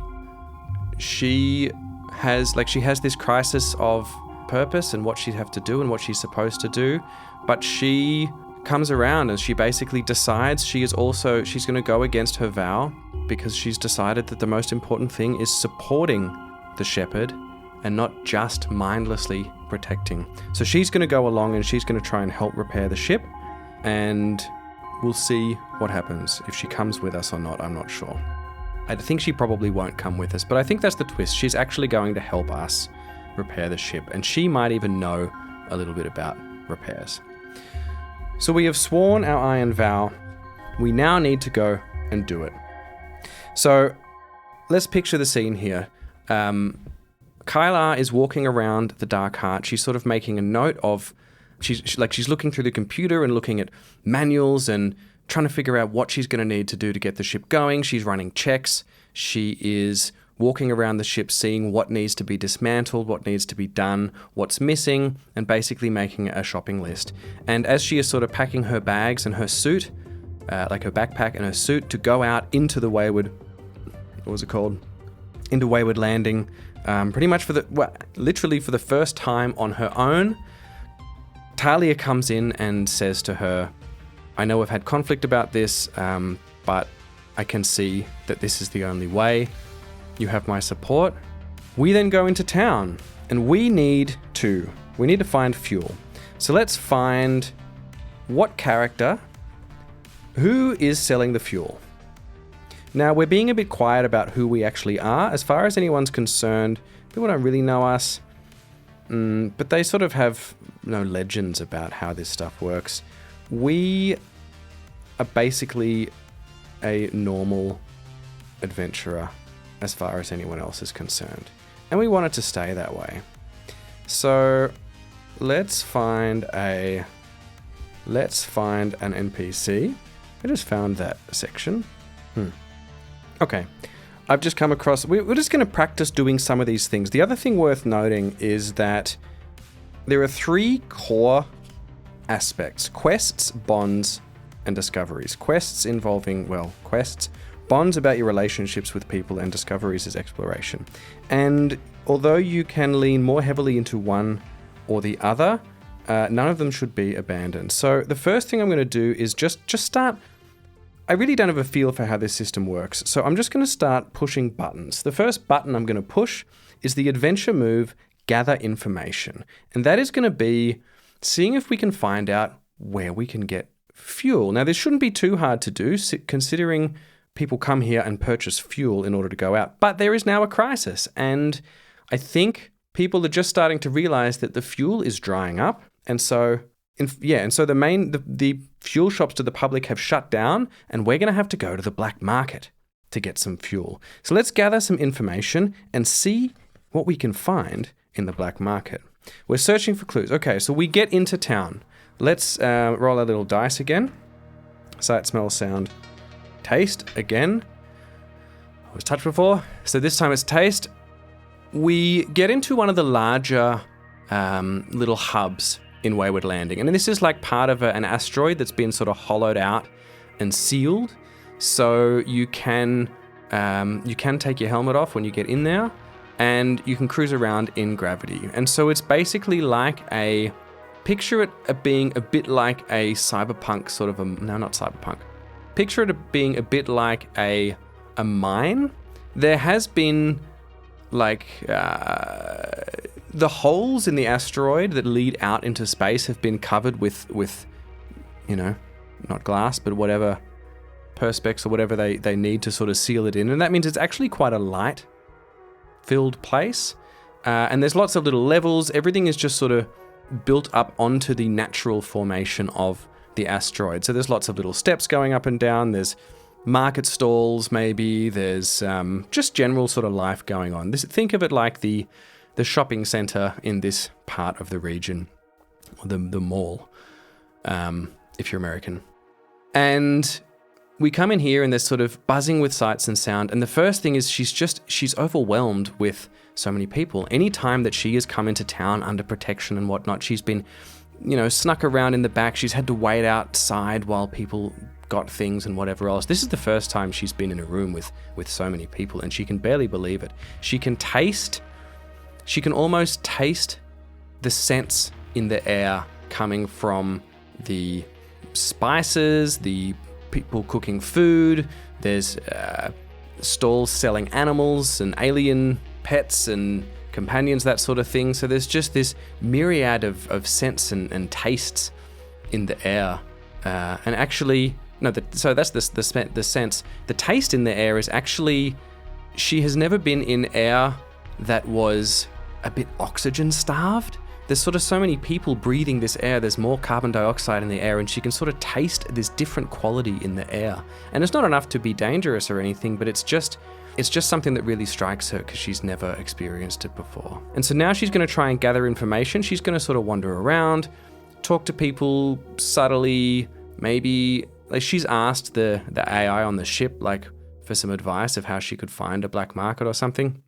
has this crisis of purpose and what she'd have to do and what she's supposed to do, but she comes around and she basically decides she's going to go against her vow because she's decided that the most important thing is supporting the shepherd and not just mindlessly protecting. So she's going to go along and she's going to try and help repair the ship, and we'll see what happens. If she comes with us or not, I'm not sure. I think she probably won't come with us, but I think that's the twist. She's actually going to help us repair the ship, and she might even know a little bit about repairs. So we have sworn our iron vow. We now need to go and do it. So let's picture the scene here. Kylar is walking around the Dark Heart. She's sort of making a note of, she's looking through the computer and looking at manuals and trying to figure out what she's going to need to do to get the ship going. She's running checks. She is walking around the ship, seeing what needs to be dismantled, what needs to be done, what's missing, and basically making a shopping list. And as she is sort of packing her bags and her suit, like her backpack and her suit, to go out into the Wayward, into Wayward Landing, pretty much literally for the first time on her own, Talia comes in and says to her, I know we've had conflict about this, but I can see that this is the only way. You have my support. We then go into town, and we need to find fuel. So let's find what character, who is selling the fuel. Now, we're being a bit quiet about who we actually are. As far as anyone's concerned, people don't really know us, but they sort of have no legends about how this stuff works. We are basically a normal adventurer as far as anyone else is concerned, and we want it to stay that way. So let's find an NPC. I just found that section. Okay, I've just come across, we're just going to practice doing some of these things. The other thing worth noting is that there are 3 core aspects: quests, bonds, and discoveries. Quests involving, quests. Bonds about your relationships with people, and discoveries is exploration. And although you can lean more heavily into one or the other, none of them should be abandoned. So the first thing I'm going to do is just start. I really don't have a feel for how this system works, so I'm just going to start pushing buttons. The first button I'm going to push is the adventure move, Gather Information. And that is going to be seeing if we can find out where we can get fuel. Now, this shouldn't be too hard to do, considering people come here and purchase fuel in order to go out. But there is now a crisis, and I think people are just starting to realize that the fuel is drying up, and so the fuel shops to the public have shut down, and we're going to have to go to the black market to get some fuel. So let's gather some information and see what we can find in the black market. We're searching for clues. Okay, so we get into town. Let's roll our little dice again. Sight, smell, sound, taste again. I was touched before, so this time it's taste. We get into one of the larger little hubs in Wayward Landing, and this is like part of an asteroid that's been sort of hollowed out and sealed, so you can take your helmet off when you get in there, and you can cruise around in gravity. And so it's basically like picture it being a bit like a cyberpunk sort of not cyberpunk. Picture it being a bit like a mine. There has been the holes in the asteroid that lead out into space have been covered with not glass, but whatever perspex or whatever they need to sort of seal it in. And that means it's actually quite a light-filled place. And there's lots of little levels. Everything is just sort of built up onto the natural formation of the asteroid. So there's lots of little steps going up and down. There's market stalls, maybe. There's just general sort of life going on. Think of it like the the shopping center in this part of the region, or the mall, if you're American. And we come in here and there's sort of buzzing with sights and sound. And the first thing is she's overwhelmed with so many people. Any time that she has come into town under protection and whatnot, she's been, snuck around in the back. She's had to wait outside while people got things and whatever else. This is the first time she's been in a room with so many people, and she can barely believe it. She can almost taste the scents in the air coming from the spices, the people cooking food. There's stalls selling animals and alien pets and companions, that sort of thing. So there's just this myriad of scents and tastes in the air. And actually, so that's the sense. The taste in the air is actually, she has never been in air that was a bit oxygen starved. There's sort of so many people breathing this air, there's more carbon dioxide in the air, and she can sort of taste this different quality in the air. And it's not enough to be dangerous or anything, but it's just something that really strikes her because she's never experienced it before. And so now she's going to try and gather information. She's going to sort of wander around, talk to people subtly, maybe, like she's asked the AI on the ship, like, for some advice of how she could find a black market or something.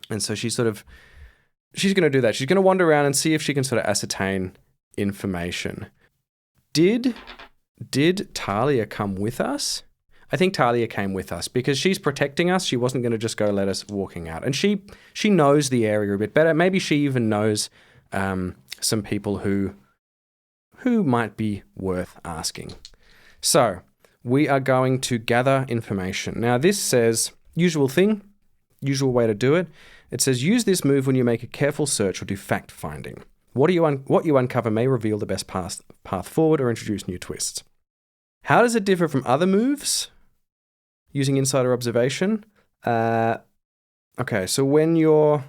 And so she's going to do that. She's going to wander around and see if she can sort of ascertain information. Did Talia come with us? I think Talia came with us because she's protecting us. She wasn't going to just go let us walking out. And she knows the area a bit better. Maybe she even knows some people who might be worth asking. So we are going to gather information. Now this says, usual way to do it. It says, use this move when you make a careful search or do fact finding. What you uncover may reveal the best path forward or introduce new twists. How does it differ from other moves using insider observation? Okay, so when you're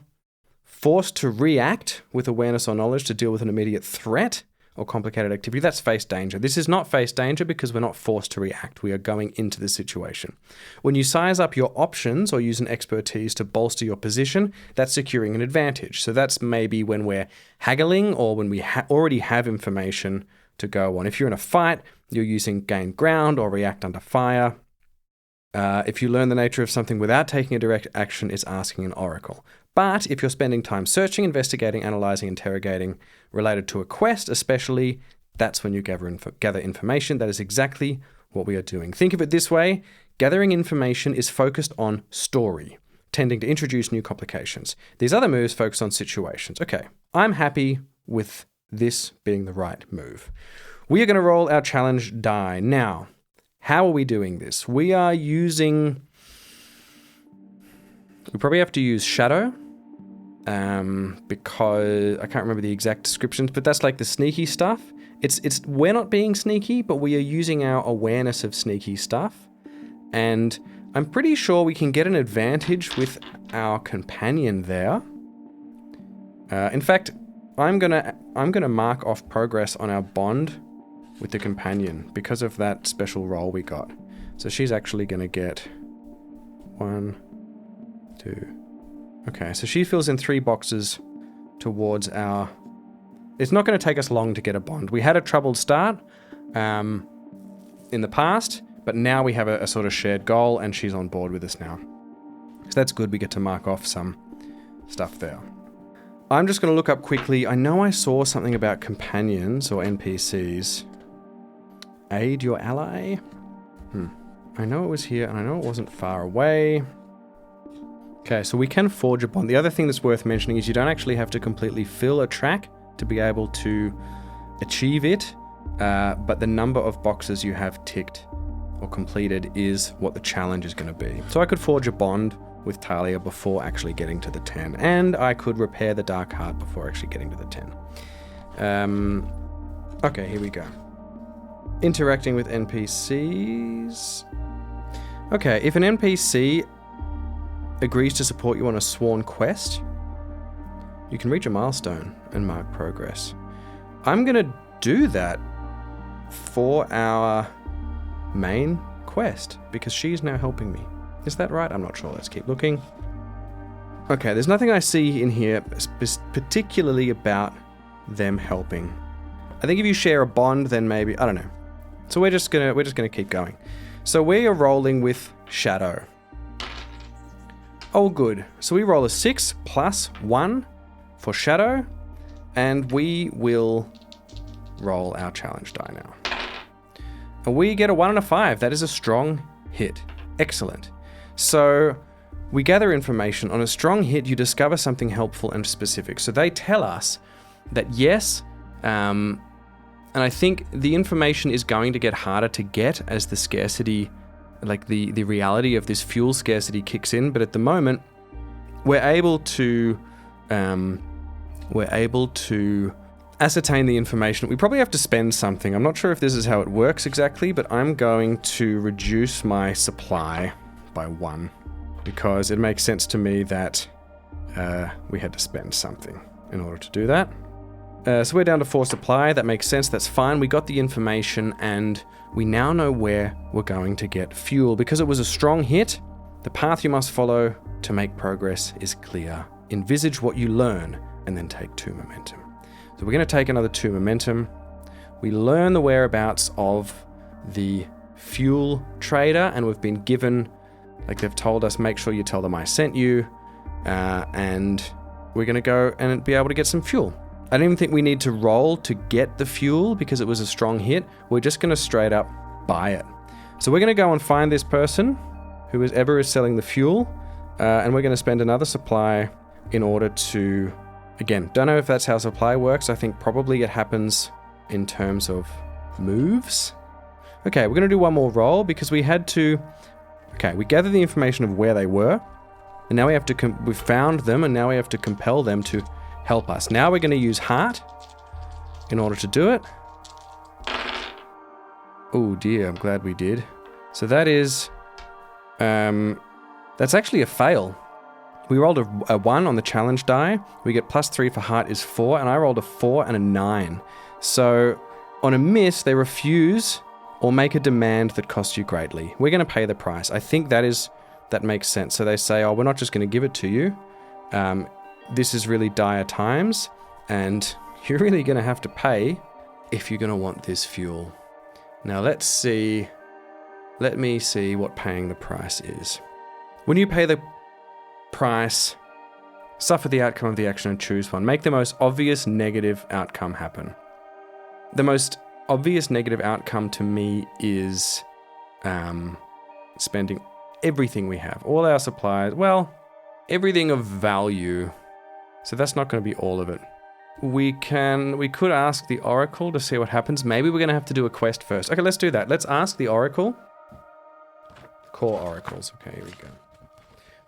forced to react with awareness or knowledge to deal with an immediate threat or complicated activity, that's face danger. This is not face danger because we're not forced to react. We are going into the situation. When you size up your options or use an expertise to bolster your position, that's securing an advantage. So that's maybe when we're haggling or when we already have information to go on. If you're in a fight, you're using gain ground or react under fire. If you learn the nature of something without taking a direct action, it's asking an oracle. But if you're spending time searching, investigating, analyzing, interrogating related to a quest especially, that's when you gather information. That is exactly what we are doing. Think of it this way. Gathering information is focused on story, tending to introduce new complications. These other moves focus on situations. Okay, I'm happy with this being the right move. We are going to roll our challenge die. Now, how are we doing this? We are using... We probably have to use Shadow, because I can't remember the exact descriptions, but that's like the sneaky stuff. We're not being sneaky, but we are using our awareness of sneaky stuff. And I'm pretty sure we can get an advantage with our companion there. In fact, I'm gonna mark off progress on our bond with the companion because of that special roll we got. So she's actually gonna get 1, 2. Okay, so she fills in 3 boxes towards our... It's not going to take us long to get a bond. We had a troubled start in the past, but now we have a sort of shared goal, and she's on board with us now. So that's good. We get to mark off some stuff there. I'm just going to look up quickly. I know I saw something about companions or NPCs. Aid your ally? I know it was here, and I know it wasn't far away. Okay, so we can forge a bond. The other thing that's worth mentioning is you don't actually have to completely fill a track to be able to achieve it, but the number of boxes you have ticked or completed is what the challenge is going to be. So I could forge a bond with Talia before actually getting to the 10, and I could repair the Dark Heart before actually getting to the 10. Okay, here we go. Interacting with NPCs. Okay, if an NPC agrees to support you on a sworn quest, you can reach a milestone and mark progress. I'm going to do that for our main quest because she's now helping me. Is that right? I'm not sure. Let's keep looking. Okay, there's nothing I see in here particularly about them helping. I think if you share a bond, then maybe, I don't know. So we're just gonna keep going. So we are rolling with Shadow. Oh, good. So we roll a 6 plus 1 for Shadow, and we will roll our challenge die now. And we get a 1 and a 5. That is a strong hit. Excellent. So we gather information. On a strong hit, you discover something helpful and specific. So they tell us that yes, and I think the information is going to get harder to get as the scarcity, like the reality of this fuel scarcity kicks in. But at the moment, we're able to ascertain the information. We probably have to spend something. I'm not sure if this is how it works exactly, but I'm going to reduce my supply by 1 because it makes sense to me that we had to spend something in order to do that. So we're down to 4 supply. That makes sense. That's fine. We got the information and we now know where we're going to get fuel. Because it was a strong hit, the path you must follow to make progress is clear. Envisage what you learn and then take 2 momentum. So we're going to take another 2 momentum. We learn the whereabouts of the fuel trader, and we've been given, like they've told us, make sure you tell them I sent you, and we're going to go and be able to get some fuel. I don't even think we need to roll to get the fuel because it was a strong hit. We're just going to straight up buy it. So we're going to go and find this person who is selling the fuel, and we're going to spend another supply in order to, again, don't know if that's how supply works. I think probably it happens in terms of moves. Okay, we're going to do one more roll because we had to, okay, we gathered the information of where they were, and now we have to, we've found them, and now we have to compel them to help us. Now we're going to use heart in order to do it. Oh dear, I'm glad we did. So that is, that's actually a fail. We rolled a 1 on the challenge die. We get +3 for heart is 4, and I rolled a 4 and a 9. So on a miss, they refuse or make a demand that costs you greatly. We're going to pay the price. I think that makes sense. So they say, oh, we're not just going to give it to you. This is really dire times, and you're really going to have to pay if you're going to want this fuel. Now let me see what paying the price is. When you pay the price, suffer the outcome of the action and choose one. Make the most obvious negative outcome happen. The most obvious negative outcome to me is spending everything we have, all our supplies, well, everything of value. So that's not going to be all of it. We could ask the Oracle to see what happens. Maybe we're going to have to do a quest first. Okay, let's do that. Let's ask the Oracle. Core Oracles. Okay, here we go.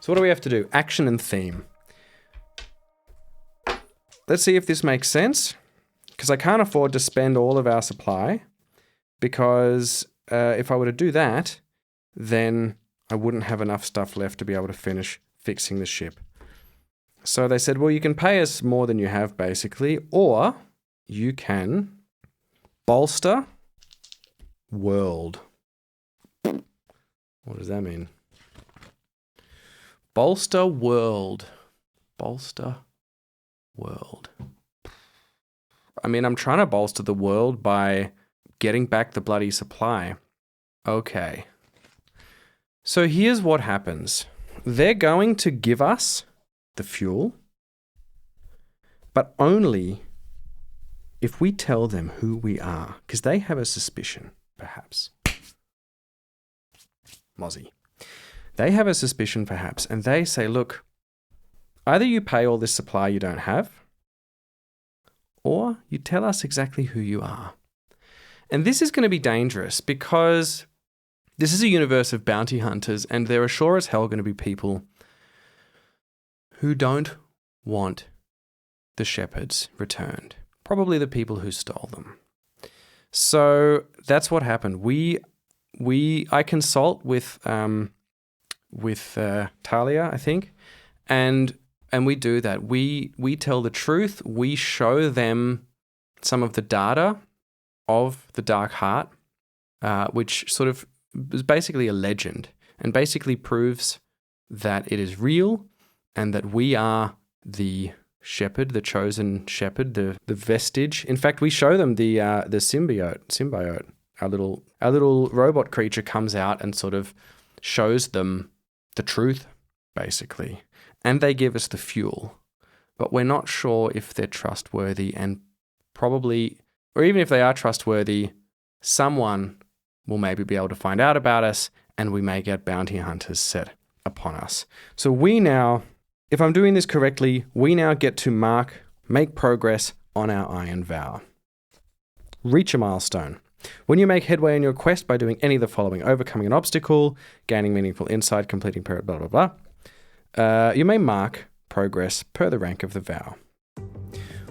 So what do we have to do? Action and theme. Let's see if this makes sense, because I can't afford to spend all of our supply, because if I were to do that, then I wouldn't have enough stuff left to be able to finish fixing the ship. So they said, well, you can pay us more than you have, basically, or you can bolster world. What does that mean? Bolster world. Bolster world. I mean, I'm trying to bolster the world by getting back the bloody supply. Okay. So here's what happens. They're going to give us the fuel, but only if we tell them who we are, because they have a suspicion, perhaps. Mozzie. They have a suspicion, perhaps, and they say, look, either you pay all this supply you don't have, or you tell us exactly who you are. And this is going to be dangerous because this is a universe of bounty hunters, and there are sure as hell going to be people who don't want the shepherds returned. Probably the people who stole them. So that's what happened. I consult with Talia, I think, and we do that. We tell the truth. We show them some of the data of the Dark Heart, which sort of is basically a legend and basically proves that it is real and that we are the shepherd, the chosen shepherd, the vestige. In fact, we show them the symbiote. Our little robot creature comes out and sort of shows them the truth, basically. And they give us the fuel. But we're not sure if they're trustworthy, and probably, or even if they are trustworthy, someone will maybe be able to find out about us, and we may get bounty hunters set upon us. So we now, if I'm doing this correctly, we now get to make progress on our iron vow. Reach a milestone. When you make headway in your quest by doing any of the following: overcoming an obstacle, gaining meaningful insight, completing blah, blah, blah, you may mark progress per the rank of the vow.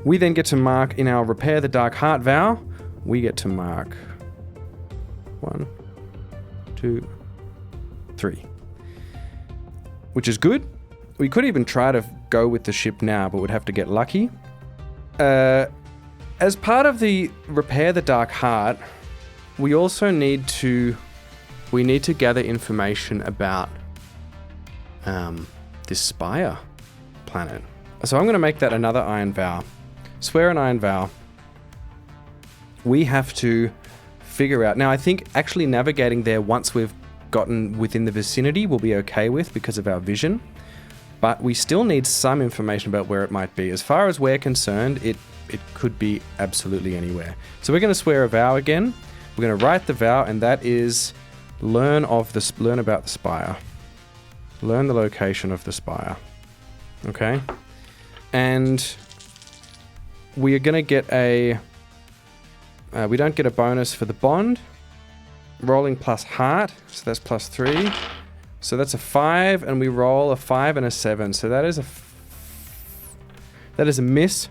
We then get to mark in our Repair the Dark Heart vow, we get to mark 1, 2, 3. Which is good. We could even try to go with the ship now, but we'd have to get lucky. As part of the Repair the Dark Heart, we also need to gather information about this Spire planet. So I'm going to make that another iron vow. Swear an iron vow. We have to figure out... Now, I think actually navigating there once we've gotten within the vicinity we'll be okay with because of our vision. But we still need some information about where it might be. As far as we're concerned, it could be absolutely anywhere. So we're going to swear a vow again. We're going to write the vow, and that is learn about the Spire. Learn the location of the Spire. Okay? And we are going to get we don't get a bonus for the bond. Rolling plus heart, so that's plus 3. So that's a 5, and we roll a 5 and a 7. So that is a miss.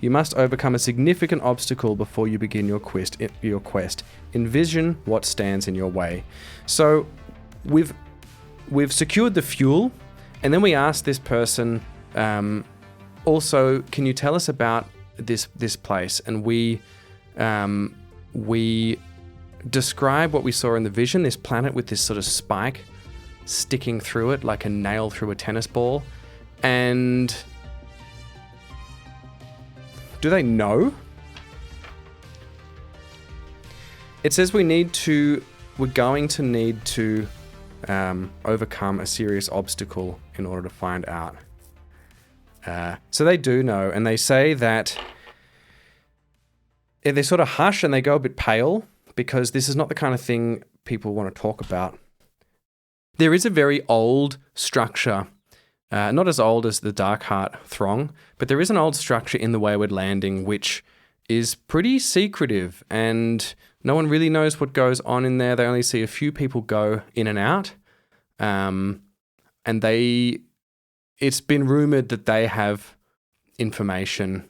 You must overcome a significant obstacle before you begin your quest. Envision what stands in your way. So we've secured the fuel, and then we asked this person, also, can you tell us about this place? And we describe what we saw in the vision, this planet with this sort of spike sticking through it like a nail through a tennis ball. And do they know? It says we're going to need to overcome a serious obstacle in order to find out. So they do know, and they say that they sort of hush and they go a bit pale because this is not the kind of thing people want to talk about. There is a very old structure, not as old as the Darkheart Throng, but there is an old structure in the Wayward Landing which is pretty secretive, and no one really knows what goes on in there. They only see a few people go in and out, and it's been rumored that they have information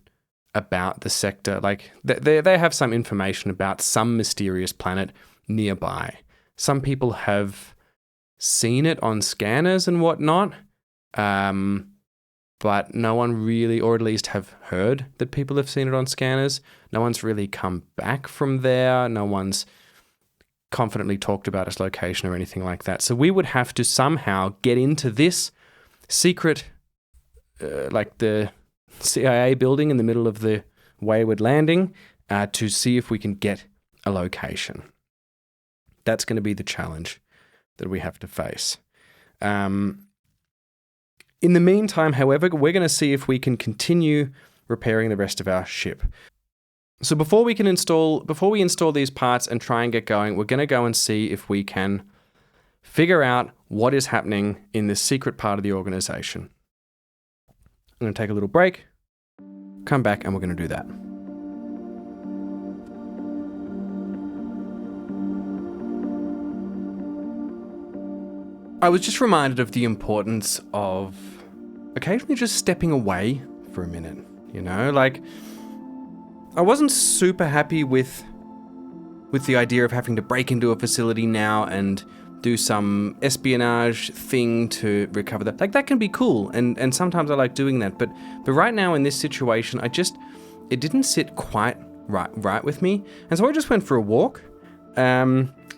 about the sector. Like they have some information about some mysterious planet nearby. Some people have seen it on scanners and whatnot, but no one really, or at least have heard that people have seen it on scanners. No one's really come back from there. No one's confidently talked about its location or anything like that. So we would have to somehow get into this secret, like the CIA building in the middle of the Wayward Landing, to see if we can get a location. That's going to be the challenge that we have to face. In the meantime, however, we're going to see if we can continue repairing the rest of our ship. So before we install these parts and try and get going, we're going to go and see if we can figure out what is happening in this secret part of the organization. I'm going to take a little break, come back, and we're going to do that. I was just reminded of the importance of occasionally just stepping away for a minute, you know? Like, I wasn't super happy with the idea of having to break into a facility now and do some espionage thing to recover that. Like, that can be cool, and sometimes I like doing that, but right now in this situation, it didn't sit quite right with me, and so I just went for a walk,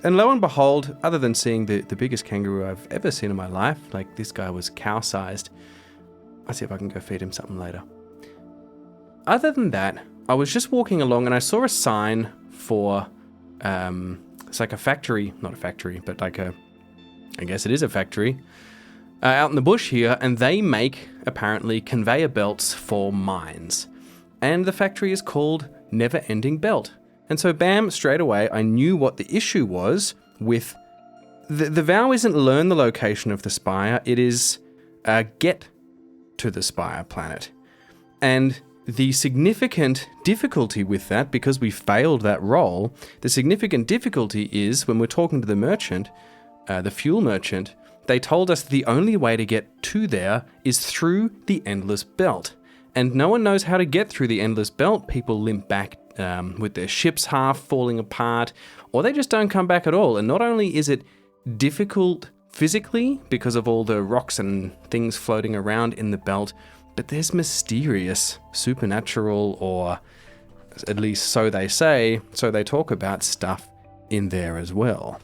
and lo and behold, other than seeing the biggest kangaroo I've ever seen in my life, like this guy was cow-sized, I'll see if I can go feed him something later. Other than that, I was just walking along and I saw a sign for, it's like a factory, not a factory, but like I guess it is a factory, out in the bush here, and they make, apparently, conveyor belts for mines. And the factory is called Never Ending Belt. And so, bam, straight away, I knew what the issue was with... The vow isn't learn the location of the spire, it is get to the spire planet. And the significant difficulty with that, because we failed that roll, the significant difficulty is when we're talking to the merchant, the fuel merchant, they told us the only way to get to there is through the Endless Belt. And no one knows how to get through the Endless Belt. People limp back with their ships half falling apart, or they just don't come back at all. And not only is it difficult physically because of all the rocks and things floating around in the belt, but there's mysterious, supernatural, or at least so they say, so they talk about stuff in there as well.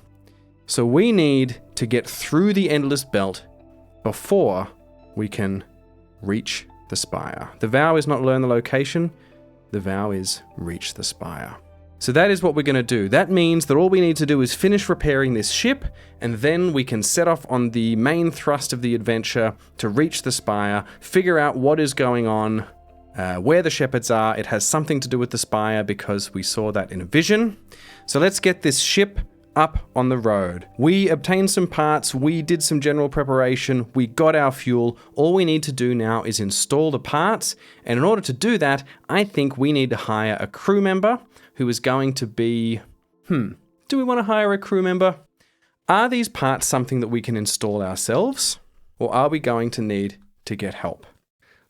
So we need to get through the Endless Belt before we can reach the spire. The vow is not learn the location, the vow is reach the spire. So that is what we're going to do. That means that all we need to do is finish repairing this ship, and then we can set off on the main thrust of the adventure to reach the spire, figure out what is going on, where the shepherds are. It has something to do with the spire because we saw that in a vision. So let's get this ship up on the road. We obtained some parts, we did some general preparation, we got our fuel. All we need to do now is install the parts, and in order to do that, I think we need to hire a crew member who is going to be... do we want to hire a crew member? Are these parts something that we can install ourselves, or are we going to need to get help?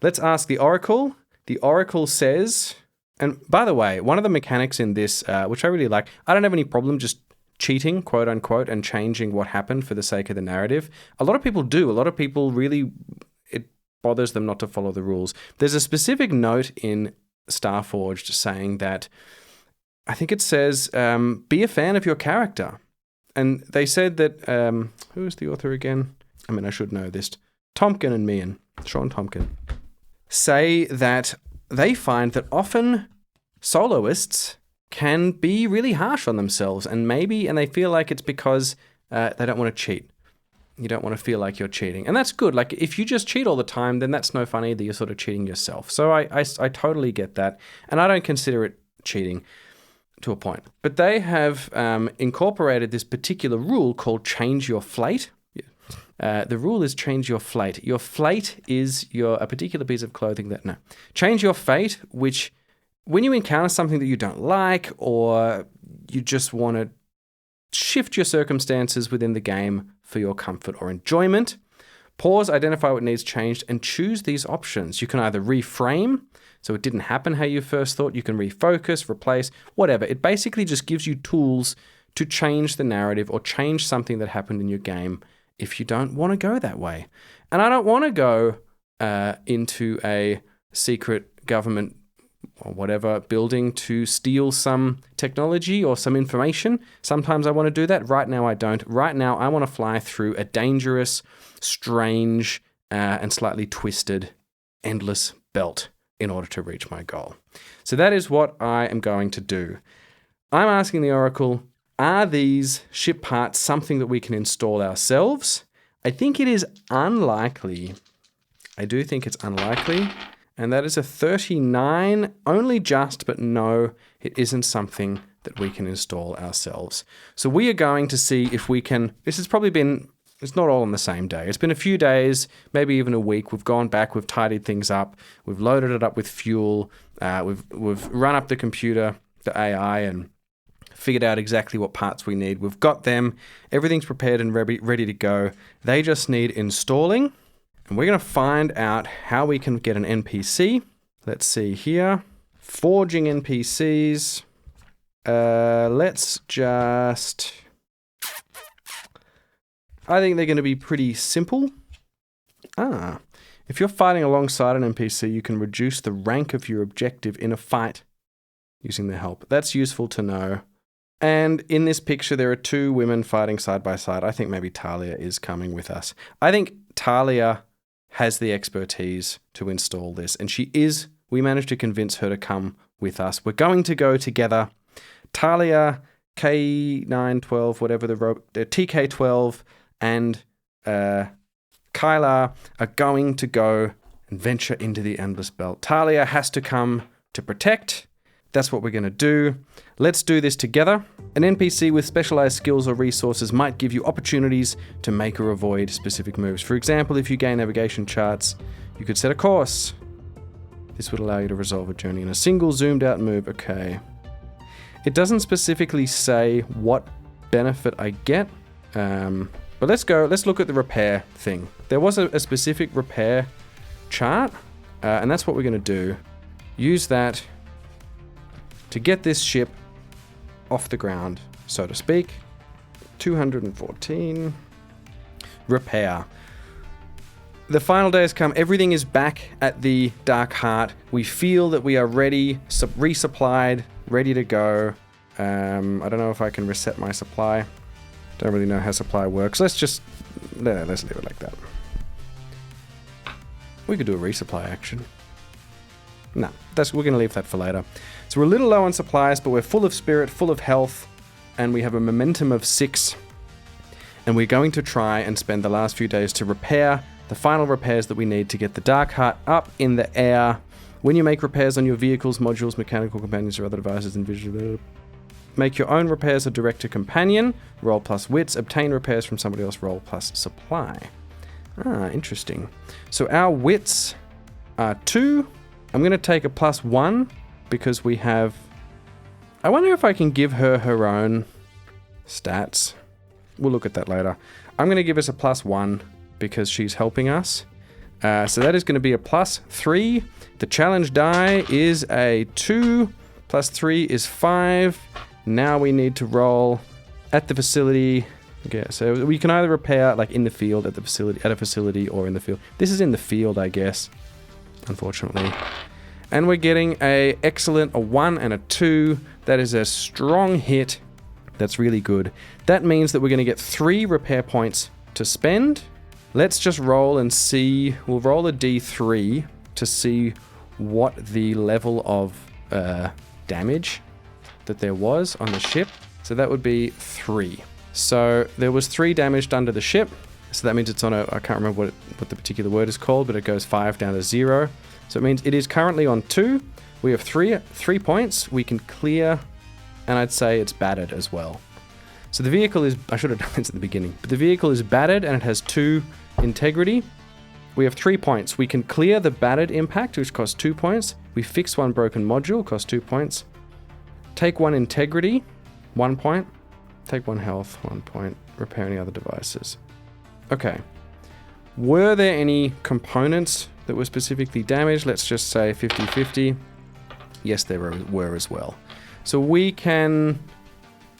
Let's ask the Oracle. The Oracle says... And by the way, one of the mechanics in this, which I really like, I don't have any problem just cheating, quote unquote, and changing what happened for the sake of the narrative. A lot of people do. A lot of people really, it bothers them not to follow the rules. There's a specific note in Starforged saying that, I think it says, be a fan of your character. And they said that, who is the author again? I mean, I should know this. Tompkin and Meehan, Sean Tompkin, say that they find that often soloists can be really harsh on themselves, and they feel like it's because they don't want to cheat. You don't want to feel like you're cheating. And that's good. Like, if you just cheat all the time, then that's no fun either. You're sort of cheating yourself. So I totally get that. And I don't consider it cheating to a point. But they have incorporated this particular rule called change your flate. The rule is change your flate. Your flate is a particular piece of clothing that, no. Change your fate, which... when you encounter something that you don't like, or you just want to shift your circumstances within the game for your comfort or enjoyment, pause, identify what needs changed, and choose these options. You can either reframe, so it didn't happen how you first thought. You can refocus, replace, whatever. It basically just gives you tools to change the narrative or change something that happened in your game if you don't want to go that way. And I don't want to go into a secret government or whatever building to steal some technology or some information. Sometimes I want to do that. Right now I don't. Right now I want to fly through a dangerous, strange, and slightly twisted endless belt in order to reach my goal. So that is what I am going to do. I'm asking the Oracle, are these ship parts something that we can install ourselves? I think it is unlikely. I do think it's unlikely. And that is a 39, only just, but no, it isn't something that we can install ourselves. So we are going to see if we can, this has probably been, it's not all on the same day. It's been a few days, maybe even a week. We've gone back, we've tidied things up, we've loaded it up with fuel, we've run up the computer, the AI, and figured out exactly what parts we need. We've got them, everything's prepared and ready to go. They just need installing. And we're going to find out how we can get an NPC. Let's see here. Forging NPCs. Let's just... I think they're going to be pretty simple. If you're fighting alongside an NPC, you can reduce the rank of your objective in a fight using their help. That's useful to know. And in this picture, there are two women fighting side by side. I think maybe Talia is coming with us. I think Talia has the expertise to install this. And we managed to convince her to come with us. We're going to go together. Talia, K912, whatever TK12, and Kyla are going to go and venture into the Endless Belt. Talia has to come to protect. That's what we're going to do. Let's do this together. An NPC with specialized skills or resources might give you opportunities to make or avoid specific moves. For example, if you gain navigation charts, you could set a course. This would allow you to resolve a journey in a single zoomed out move. Okay. It doesn't specifically say what benefit I get, but let's look at the repair thing. There was a specific repair chart, and that's what we're going to do. Use that to get this ship off the ground, so to speak. 214. Repair. The final day has come. Everything is back at the Dark Heart. We feel that we are ready, resupplied, ready to go. I don't know if I can reset my supply. Don't really know how supply works. Let's leave it like that. We could do a resupply action. No, we're going to leave that for later. So we're a little low on supplies, but we're full of spirit, full of health, and we have a momentum of 6. And we're going to try and spend the last few days to repair the final repairs that we need to get the Dark Heart up in the air. When you make repairs on your vehicles, modules, mechanical companions, or other devices in visual, make your own repairs or direct to companion. Roll plus wits. Obtain repairs from somebody else. Roll plus supply. Interesting. So our wits are 2. I'm going to take a +1 because we have... I wonder if I can give her her own stats. We'll look at that later. I'm going to give us a +1 because she's helping us. So that is going to be a +3. The challenge die is a 2. +3 is 5. Now we need to roll at the facility. Okay, so we can either repair like in the field, at a facility, or in the field. This is in the field, I guess, unfortunately. And we're getting a 1 and a 2. That is a strong hit. That's really good. That means that we're going to get 3 repair points to spend. Let's just roll and see. We'll roll a D3 to see what the level of damage that there was on the ship. So that would be 3. So there was 3 damage done to the ship. So that means it's on I can't remember what the particular word is called, but it goes 5 down to 0. So it means it is currently on 2. We have 3 points. We can clear, and I'd say it's battered as well. So the vehicle is, I should have done this at the beginning, but the vehicle is battered and it has 2 integrity. We have 3 points. We can clear the battered impact, which costs 2 points. We fix 1 broken module, costs 2 points. Take 1 integrity, 1 point. Take 1 health, 1 point. Repair any other devices. Okay. Were there any components that were specifically damaged? Let's just say 50-50. Yes, there were as well. So we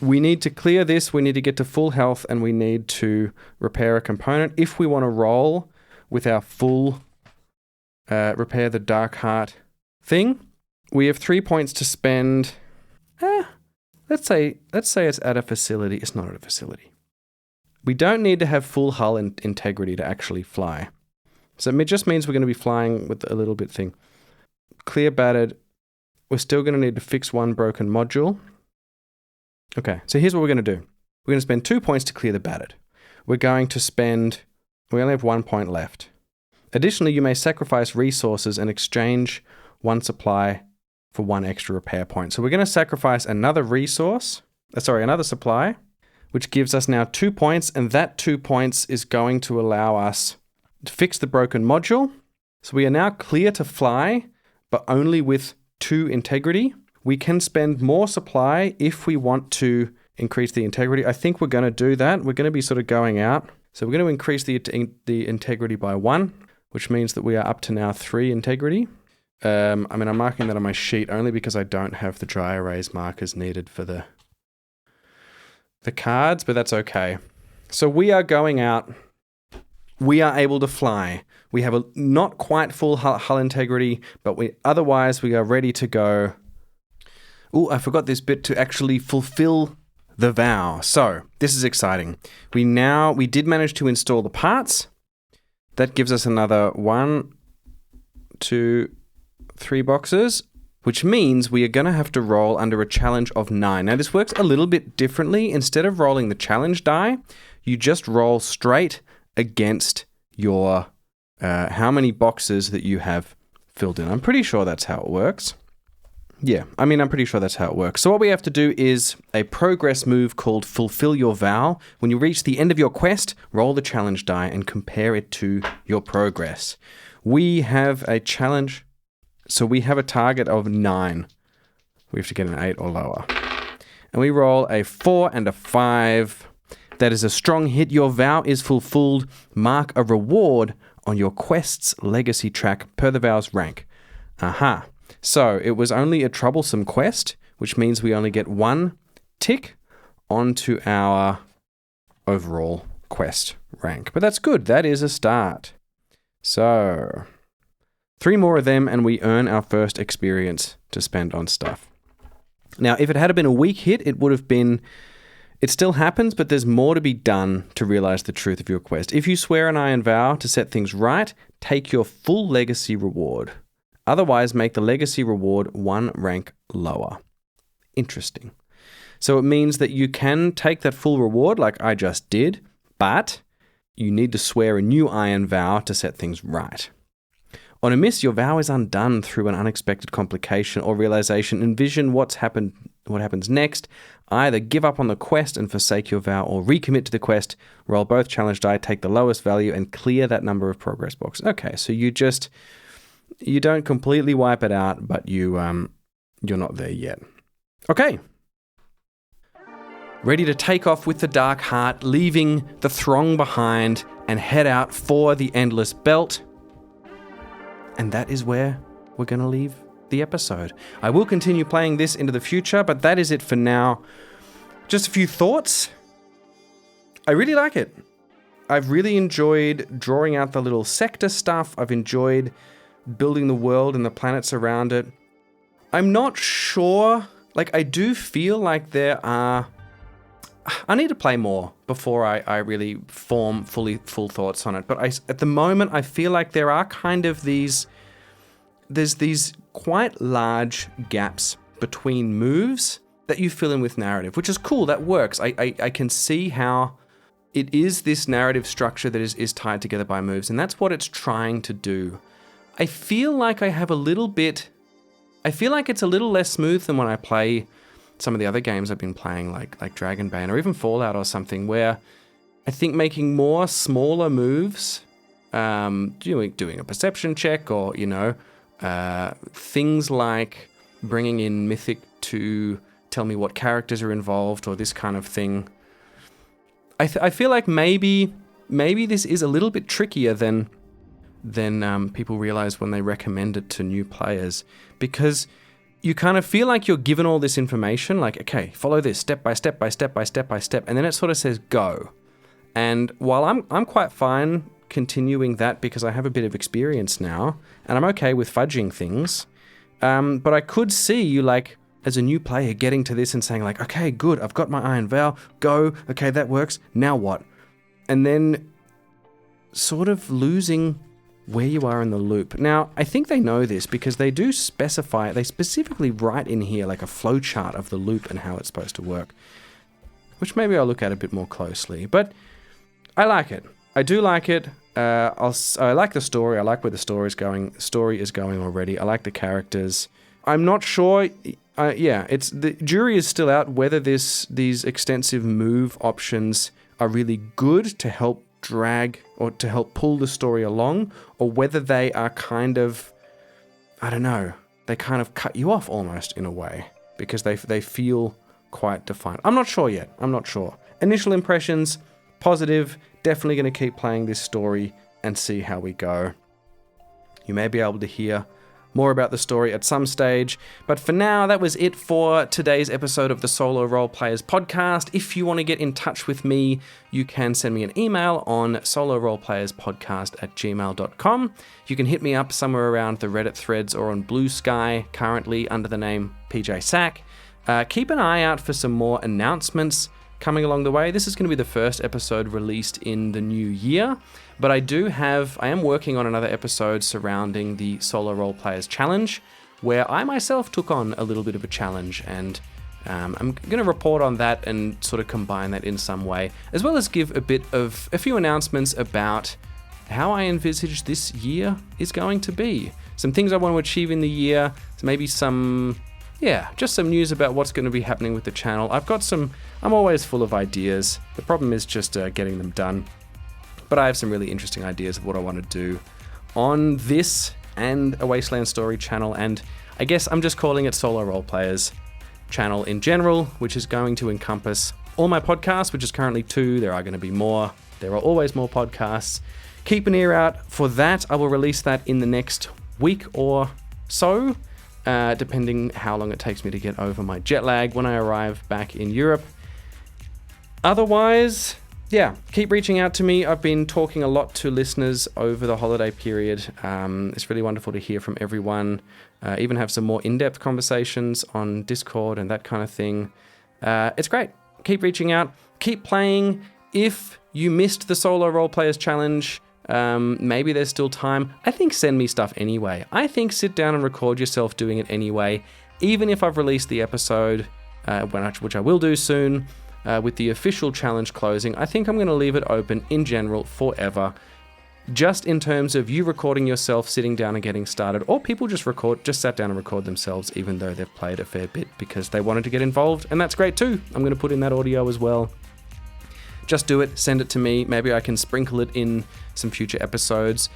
need to clear this, we need to get to full health, and we need to repair a component. If we want to roll with our full repair the Dark Heart thing, we have 3 points to spend. Let's say it's at a facility. It's not at a facility. We don't need to have full hull and integrity to actually fly. So it just means we're going to be flying with a little bit thing. Clear battered. We're still going to need to fix 1 broken module. Okay, so here's what we're going to do. We're going to spend 2 points to clear the battered. We only have 1 point left. Additionally, you may sacrifice resources and exchange 1 supply for 1 extra repair point. So we're going to sacrifice another supply, which gives us now 2 points, and that 2 points is going to allow us to fix the broken module. So we are now clear to fly, but only with 2 integrity. We can spend more supply if we want to increase the integrity. I think we're going to do that. We're going to be sort of going out. So we're going to increase the integrity by 1, which means that we are up to now 3 integrity. I'm marking that on my sheet only because I don't have the dry erase markers needed for the cards, but that's okay. So we are going out. We are able to fly. We have a not quite full hull integrity, but otherwise we are ready to go. Oh, I forgot this bit to actually fulfill the vow. So this is exciting. We did manage to install the parts. That gives us another 1, 2, 3 boxes, which means we are going to have to roll under a challenge of 9. Now, this works a little bit differently. Instead of rolling the challenge die, you just roll straight against your how many boxes that you have filled in. I'm pretty sure that's how it works. Yeah, I'm pretty sure that's how it works. So what we have to do is a progress move called Fulfill Your Vow. When you reach the end of your quest, roll the challenge die and compare it to your progress. We have a challenge, so we have a target of 9. We have to get an 8 or lower. And we roll a 4 and a 5. That is a strong hit. Your vow is fulfilled. Mark a reward on your quest's legacy track per the vow's rank. Aha. So it was only a troublesome quest, which means we only get 1 tick onto our overall quest rank. But that's good. That is a start. So 3 more of them and we earn our first experience to spend on stuff. Now, if it had been a weak hit, it would have been... It still happens, but there's more to be done to realize the truth of your quest. If you swear an iron vow to set things right, take your full legacy reward. Otherwise, make the legacy reward 1 rank lower. Interesting. So it means that you can take that full reward like I just did, but you need to swear a new iron vow to set things right. On a miss, your vow is undone through an unexpected complication or realization. Envision what happens next. Either give up on the quest and forsake your vow or recommit to the quest. Roll both challenge die, take the lowest value, and clear that number of progress boxes. Okay, so you don't completely wipe it out, but you're not there yet. Okay. Ready to take off with the dark heart, leaving the throng behind and head out for the endless belt. And that is where we're going to leave the episode. I will continue playing this into the future, but that is it for now. Just a few thoughts. I really like it. I've really enjoyed drawing out the little sector stuff. I've enjoyed building the world and the planets around it. I'm not sure. I do feel like I need to play more before I really form full thoughts on it. But at the moment, I feel like there are kind of there's these quite large gaps between moves that you fill in with narrative, which is cool. That works. I can see how it is this narrative structure that is tied together by moves, and that's what it's trying to do. I feel like it's a little less smooth than when I play some of the other games I've been playing, like Dragonbane or even Fallout or something, where I think making more smaller moves, doing a perception check or, things like bringing in Mythic to tell me what characters are involved or this kind of thing. I feel like maybe this is a little bit trickier than people realize when they recommend it to new players, because you kind of feel like you're given all this information, like, okay, follow this step by step by step by step by step, and then it sort of says go. And while I'm quite fine continuing that because I have a bit of experience now, and I'm okay with fudging things, but I could see you, as a new player, getting to this and saying, okay, good, I've got my iron vow, go, okay, that works, now what? And then sort of losing where you are in the loop. Now, I think they know this because they do specify, they specifically write in here a flow chart of the loop and how it's supposed to work, which maybe I'll look at a bit more closely. But I like it. I do like it. I like the story. I like where the story is going. The story is going already. I like the characters. I'm not sure. It's the jury is still out whether these extensive move options are really good to help drag or to help pull the story along, or whether they are kind of, I don't know, they kind of cut you off almost in a way because they feel quite defined. I'm not sure yet. I'm not sure. Initial impressions, positive. Definitely going to keep playing this story and see how we go. You may be able to hear more about the story at some stage. But for now, that was it for today's episode of the Solo RolePlayers Podcast. If you want to get in touch with me, you can send me an email on soloroleplayerspodcast@gmail.com. You can hit me up somewhere around the Reddit threads or on Blue Sky, currently under the name PJ Sack. Keep an eye out for some more announcements coming along the way. This is going to be the first episode released in the new year, but I am working on another episode surrounding the Solo RolePlayers Challenge, where I myself took on a little bit of a challenge, and I'm going to report on that and sort of combine that in some way, as well as give a few announcements about how I envisage this year is going to be. Some things I want to achieve in the year, maybe just some news about what's going to be happening with the channel. I'm always full of ideas. The problem is just getting them done. But I have some really interesting ideas of what I want to do on this and a Wasteland Story channel, and I guess I'm just calling it Solo RolePlayers channel in general, which is going to encompass all my podcasts, which is currently 2. There are going to be more. There are always more podcasts. Keep an ear out for that. I will release that in the next week or so, depending how long it takes me to get over my jet lag when I arrive back in Europe. Otherwise, keep reaching out to me. I've been talking a lot to listeners over the holiday period. It's really wonderful to hear from everyone. Even have some more in-depth conversations on Discord and that kind of thing. It's great. Keep reaching out. Keep playing. If you missed the Solo RolePlayers Challenge, maybe there's still time. I think send me stuff anyway. I think sit down and record yourself doing it anyway. Even if I've released the episode, which I will do soon, with the official challenge closing, I think I'm going to leave it open in general forever. Just in terms of you recording yourself, sitting down and getting started, or people just sat down and record themselves even though they've played a fair bit because they wanted to get involved, and that's great too. I'm going to put in that audio as well. Just do it, send it to me. Maybe I can sprinkle it in some future episodes.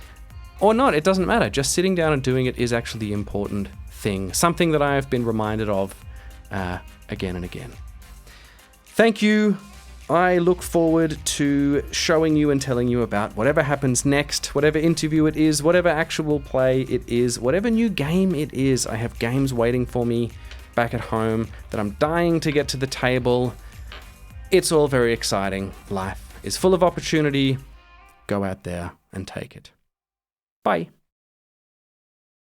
Or not, it doesn't matter. Just sitting down and doing it is actually the important thing. Something that I have been reminded of again and again. Thank you. I look forward to showing you and telling you about whatever happens next, whatever interview it is, whatever actual play it is, whatever new game it is. I have games waiting for me back at home that I'm dying to get to the table. It's all very exciting. Life is full of opportunity. Go out there and take it. Bye.